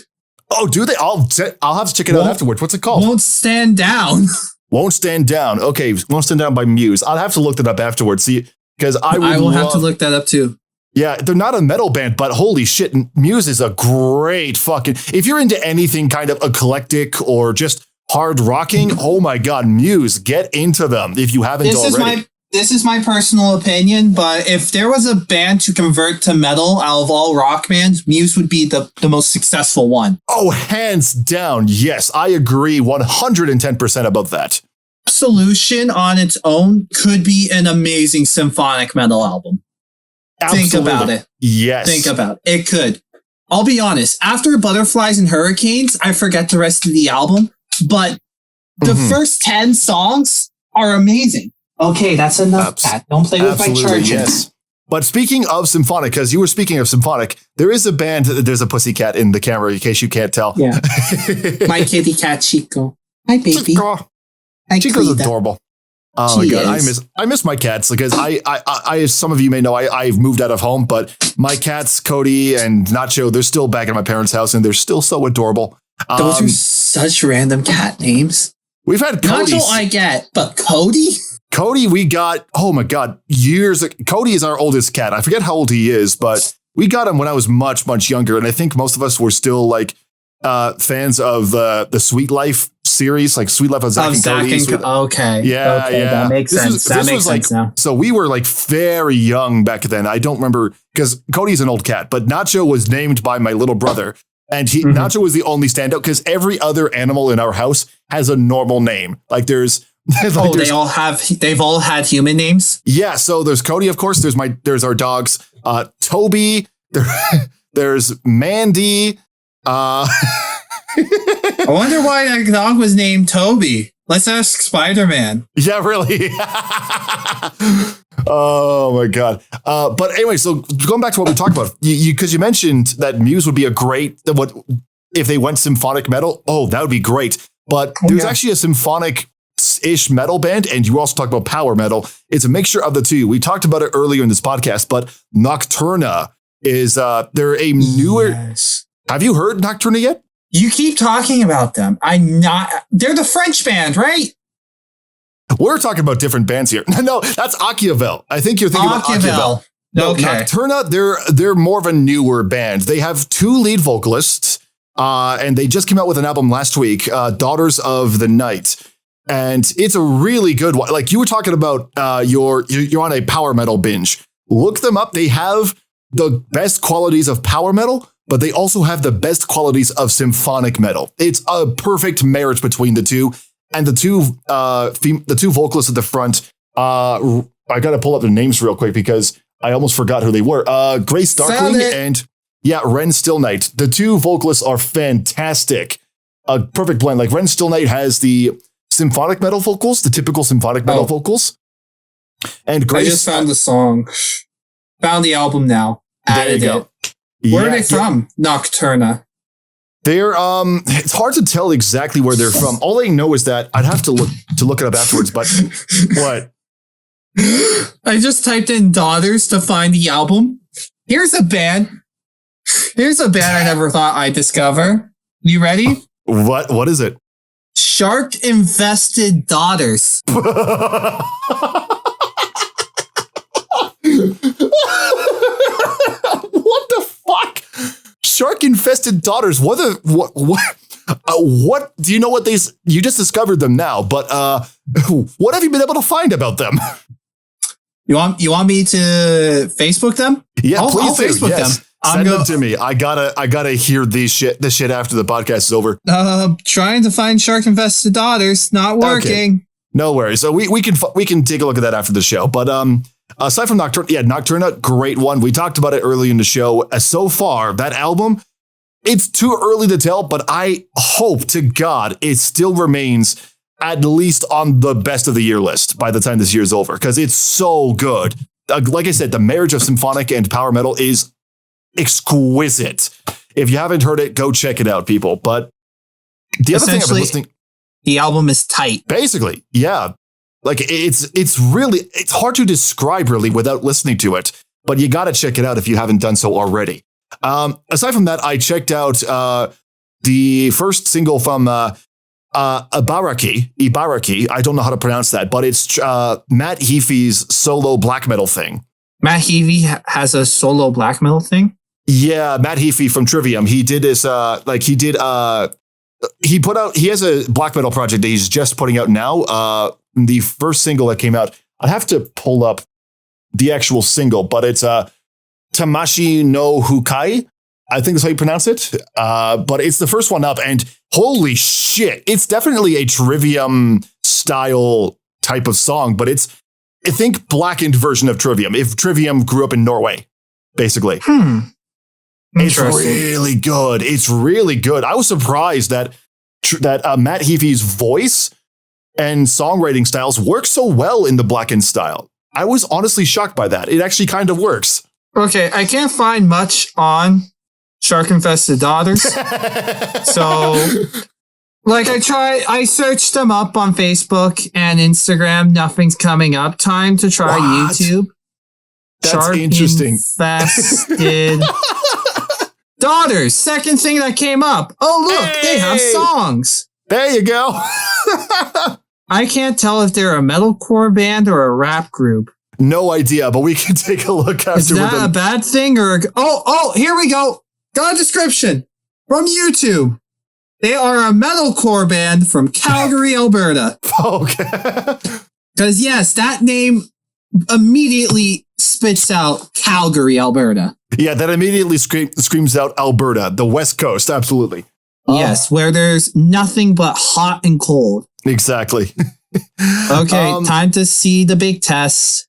Oh, do they? I'll have to check it out afterwards. What's it called? Won't Stand Down. Won't Stand Down. Okay, Won't Stand Down by Muse. I'll have to look that up afterwards. See, because I will have to look that up too. Yeah, they're not a metal band, but holy shit, Muse is a great fucking... If you're into anything kind of eclectic or just hard rocking, oh my God, Muse, get into them if you haven't already. This is my personal opinion, but if there was a band to convert to metal out of all rock bands, Muse would be the most successful one. Oh, hands down. Yes, I agree 110% about that. Solution on its own could be an amazing symphonic metal album. Absolutely. Think about it. Yes. Think about it. It could. I'll be honest. After Butterflies and Hurricanes, I forget the rest of the album, but the first 10 songs are amazing. Okay, that's enough, Pat. Don't play with my charger. Yes. But speaking of symphonic, because you were speaking of symphonic, there is a band, there's a pussycat in the camera in case you can't tell. Yeah. My kitty cat, Chico. Hi, baby. Chico's adorable. Oh my God, I miss my cats because I as some of you may know, I've moved out of home, but my cats, Cody and Nacho, they're still back at my parents' house and they're still so adorable. Those are such random cat names. We've had Cody. Nacho I get, but Cody? Cody, we got, oh my God, years. Cody is our oldest cat. I forget how old he is, but we got him when I was much, much younger. And I think most of us were still like fans of the Sweet Life series, like Sweet Life of Zach and Cody. Okay. Yeah. That makes sense. That makes sense now. So we were like very young back then. I don't remember because Cody's an old cat, but Nacho was named by my little brother. And Nacho was the only standout because every other animal in our house has a normal name. Like there's... they've all had human names? Yeah, so there's Cody, of course. There's our dogs. Toby. There's Mandy. I wonder why that dog was named Toby. Let's ask Spider-Man. Yeah, really. Oh my God. But anyway, so going back to what we talked about, because you mentioned that Muse would be a great, if they went symphonic metal. Oh, that would be great. But there's actually a symphonic-ish metal band, and you also talk about power metal. It's a mixture of the two. We talked about it earlier in this podcast, but Nocturna is, they're a newer... Yes. Have you heard Nocturna yet? You keep talking about them. They're the French band, right? We're talking about different bands here. No, that's Achiavel. I think you're thinking about Achiavel. No, okay. Nocturna, they're more of a newer band. They have 2 lead vocalists, and they just came out with an album last week, Daughters of the Night. And it's a really good one. Like you were talking about, you're on a power metal binge. Look them up. They have the best qualities of power metal, but they also have the best qualities of symphonic metal. It's a perfect marriage between the two. And the two vocalists at the front, I got to pull up their names real quick because I almost forgot who they were. Grace Darkling and Ren Stillnight. The 2 vocalists are fantastic. A perfect blend. Like Ren Stillnight has the symphonic metal vocals, the typical symphonic metal vocals. And Grace... I just found the song. Found the album now. Added it. Where are they from? Nocturna. They're it's hard to tell exactly where they're from. All I know is that I'd have to look it up afterwards, but what? I just typed in Daughters to find the album. Here's a band I never thought I'd discover. You ready? What is it? Shark-infested daughters. What the fuck? Shark-infested daughters. What do you know what these? You just discovered them now, but what have you been able to find about them? You want me to Facebook them? Yeah, I'll please do. Facebook Yes. them. Send them to me. I gotta hear this shit after the podcast is over. Trying to find shark-infested daughters, not working. Okay. No worries. So we can take a look at that after the show. But aside from Nocturna, great one. We talked about it early in the show. So far, that album, it's too early to tell, but I hope to God it still remains at least on the best of the year list by the time this year is over, because it's so good. Like I said, the marriage of symphonic and power metal is exquisite. If you haven't heard it, go check it out, people. But the other thing I've been listening, the album is tight. Basically, yeah. Like it's hard to describe really without listening to it, but you got to check it out if you haven't done so already. Aside from that, I checked out the first single from Ibaraki. I don't know how to pronounce that, but it's Matt Heafy's solo black metal thing. Matt Heafy has a solo black metal thing? Yeah, Matt Heafy from Trivium. He did this, he has a black metal project that he's just putting out now. The first single that came out, I have to pull up the actual single, but it's Tamashi no Hukai. I think that's how you pronounce it. But it's the first one up, and holy shit, it's definitely a Trivium style type of song, but it's, I think, blackened version of Trivium. If Trivium grew up in Norway, basically. It's really good. It's really good. I was surprised that Matt Heafy's voice and songwriting styles work so well in the blackened style. I was honestly shocked by that. It actually kind of works. Okay, I can't find much on Shark-infested daughters. So, like, I searched them up on Facebook and Instagram. Nothing's coming up. Time to try YouTube. That's interesting. Shark-infested daughters. Second thing that came up. Oh, look, they have songs. There you go. I can't tell if they're a metalcore band or a rap group. No idea, but we can take a look after. Is that a bad thing or? Oh, here we go. Got a description from YouTube. They are a metalcore band from Calgary, Alberta. Okay. Because yes, that name immediately spits out Calgary, Alberta. Yeah, that immediately screams out Alberta, the West Coast. Absolutely. Yes, where there's nothing but hot and cold. Exactly. Okay, time to see the big test.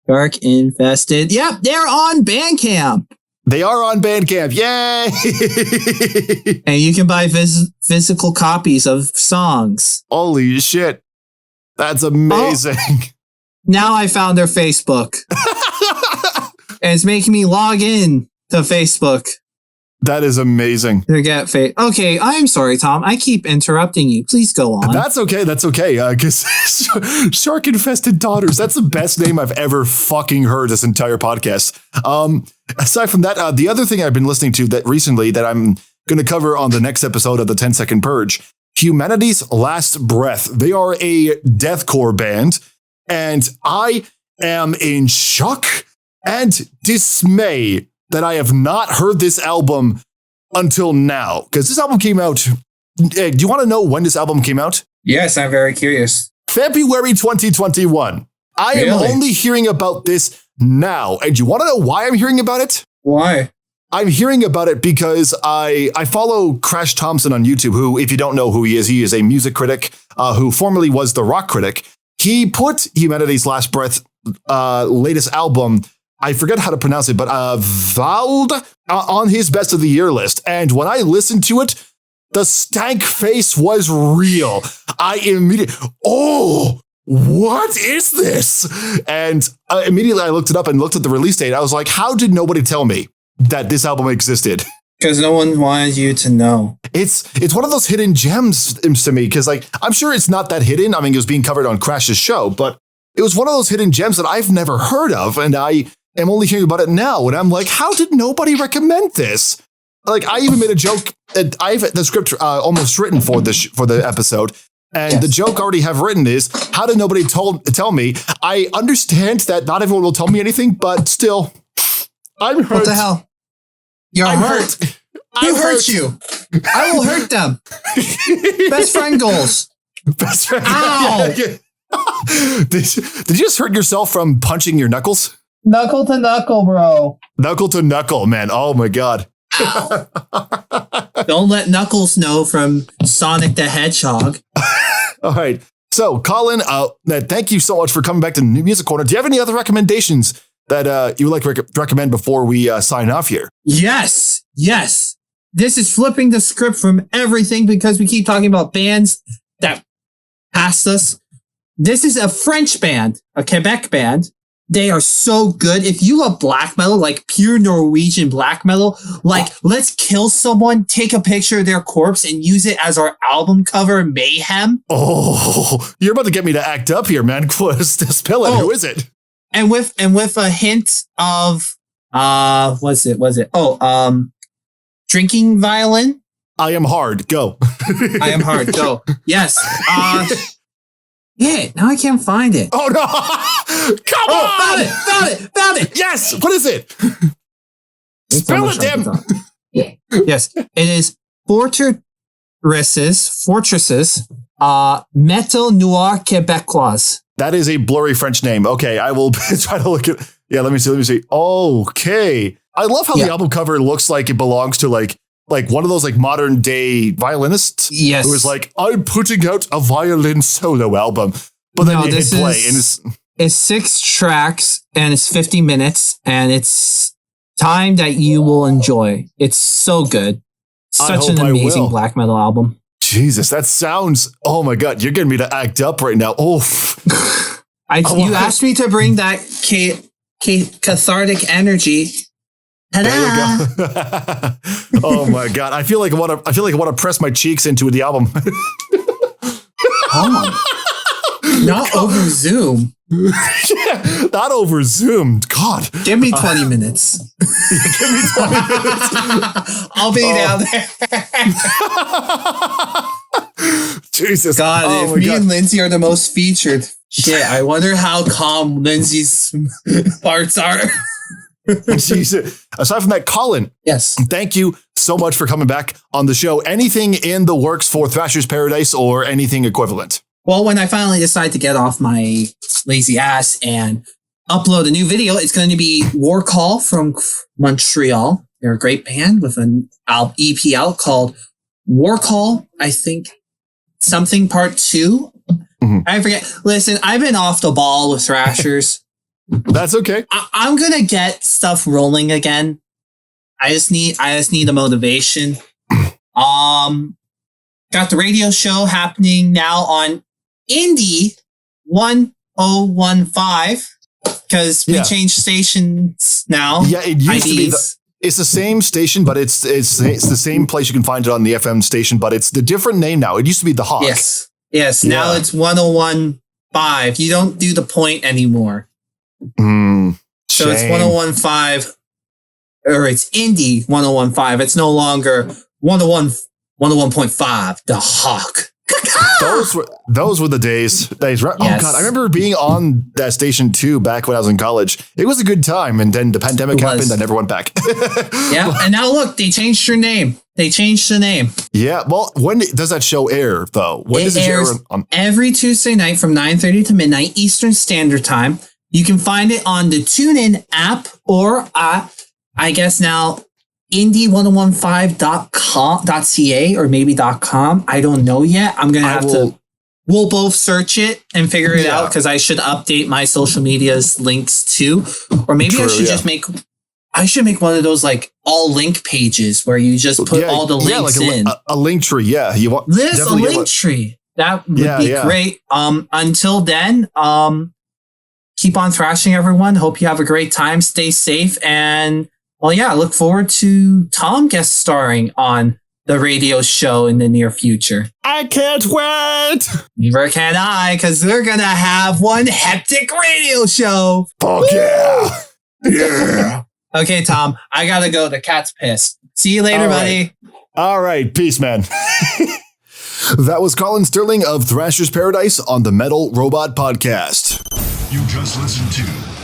Shark infested. Yep, they're on Bandcamp. They are on Bandcamp. Yay! And you can buy physical copies of songs. Holy shit. That's amazing. Oh, now I found their Facebook. And it's making me log in to Facebook. That is amazing. To get okay, I'm sorry, Tom. I keep interrupting you. Please go on. That's okay. That's okay. Because Shark-infested daughters. That's the best name I've ever fucking heard this entire podcast. Aside from that, the other thing I've been listening to that recently that I'm going to cover on the next episode of the 10-Second Purge, Humanity's Last Breath. They are a deathcore band, and I am in shock and dismay that I have not heard this album until now. Because this album came out. Do you want to know when this album came out? Yes, I'm very curious. February 2021. I am only hearing about this now. And do you want to know why I'm hearing about it? Why? I'm hearing about it because I follow Crash Thompson on YouTube, who, if you don't know who he is a music critic who formerly was the rock critic. He put Humanity's Last Breath latest album, I forget how to pronounce it, but Vald on his best of the year list. And when I listened to it, the stank face was real. I immediately, what is this? And immediately I looked it up and looked at the release date. I was like, how did nobody tell me that this album existed? Because no one wanted you to know. It's one of those hidden gems to me, because like I'm sure it's not that hidden. I mean, it was being covered on Crash's show, but it was one of those hidden gems that I've never heard of, and I am only hearing about it now. And I'm like, how did nobody recommend this? Like, I even made a joke that I have the script almost written for the episode, And the joke I already have written is, how did nobody tell me? I understand that not everyone will tell me anything, but still, I'm hurt. What the hell? You're hurt. Who hurt you? I will hurt them. Best friend goals. Best friend. Ow! Did you just hurt yourself from punching your knuckles? Knuckle to knuckle, bro. Knuckle to knuckle, man. Oh my God. Don't let Knuckles know from Sonic the Hedgehog. All right. So, Collin, thank you so much for coming back to New Music Corner. Do you have any other recommendations that you would like to recommend before we sign off here? Yes. This is flipping the script from everything because we keep talking about bands that passed us. This is a French band, a Quebec band. They are so good. If you love black metal, like pure Norwegian black metal, like let's kill someone, take a picture of their corpse and use it as our album cover, Mayhem. Oh, you're about to get me to act up here, man. Spill it. Who is it? And with a hint of, was it? Drinking Violin. I Am Hard. Go. I Am Hard. Go. Yes. Yeah, now I can't find it. Oh, no. Come on. Found it. Yes. What is it? Spill it, Tim. Yes. It is Fortresses, Metal Noir Québécois. That is a blurry French name. Okay, I will try to look at. Yeah, let me see. Okay. I love how the album cover looks like it belongs to like one of those like modern day violinists. Yes. Who is like, I'm putting out a violin solo album. But then you hit play and it's 6 tracks and it's 50 minutes and it's time that you will enjoy. It's so good. Such an amazing black metal album. Jesus, that sounds, oh my God, you're getting me to act up right now. Oof. You asked me to bring that cathartic energy. Ta-da! There you go. Oh my God. I feel like I want to press my cheeks into the album. Not over Zoom. Yeah, not over Zoom. God. Give me 20 minutes. Give me 20 minutes. I'll be down there. Jesus. God, if me and Lindsay are the most featured, shit, I wonder how calm Lindsay's parts are. Aside from that, Collin, yes, thank you so much for coming back on the show. Anything in the works for Thrasher's Paradise or anything equivalent? Well, when I finally decide to get off my lazy ass and upload a new video, it's going to be War Call from Montreal. They're a great band with an EP out called War Call, I think something part 2. Mm-hmm. I forget. Listen, I've been off the ball with Thrashers. That's okay. I'm gonna get stuff rolling again. I just need the motivation. Got the radio show happening now on Indie 1015 because we changed stations now. Yeah, it used to be. It's the same station, but it's the same place you can find it on the FM station, but it's the different name now. It used to be the Hawk. Yes. Now it's 1015. You don't do the point anymore. So it's 1015, or it's Indie 1015. It's no longer 101.5. The Hawk. Those were the days. Yes. Oh God, I remember being on that station too back when I was in college. It was a good time, and then the pandemic happened. I never went back. Yeah, and now look, they changed your name. They changed the name. Yeah. Well, when does that show air though? When does it air? Every Tuesday night from 9:30 to midnight Eastern Standard Time. You can find it on the TuneIn app or I guess now indie1015.ca or maybe .com. I don't know yet. I'm going to have to, we'll both search it and figure it out because I should update my social media's links too. Or maybe I should I should make one of those like all link pages where you just put all the links like in. A link tree. Yeah. A link tree. That would be great. Until then, keep on thrashing, everyone. Hope you have a great time. Stay safe. And, look forward to Tom guest starring on the radio show in the near future. I can't wait. Neither can I, because we're going to have one hectic radio show. Fuck yeah. Yeah. Okay, Tom, I got to go. The cat's pissed. See you later, buddy. All right. Peace, man. That was Collin Sterling of Thrasher's Paradise on the Metal Robot Podcast. You just listened to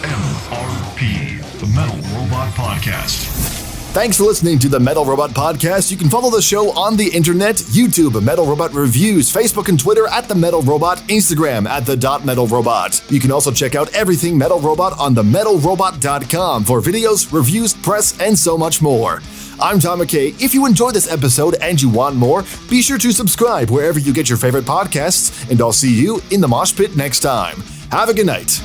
MRP, the Metal Robot Podcast. Thanks for listening to the Metal Robot Podcast. You can follow the show on the internet, YouTube, Metal Robot Reviews, Facebook and Twitter at The Metal Robot, Instagram at @TheMetalRobot. You can also check out everything Metal Robot on themetalrobot.com for videos, reviews, press, and so much more. I'm Tom McKay. If you enjoyed this episode and you want more, be sure to subscribe wherever you get your favorite podcasts, and I'll see you in the mosh pit next time. Have a good night.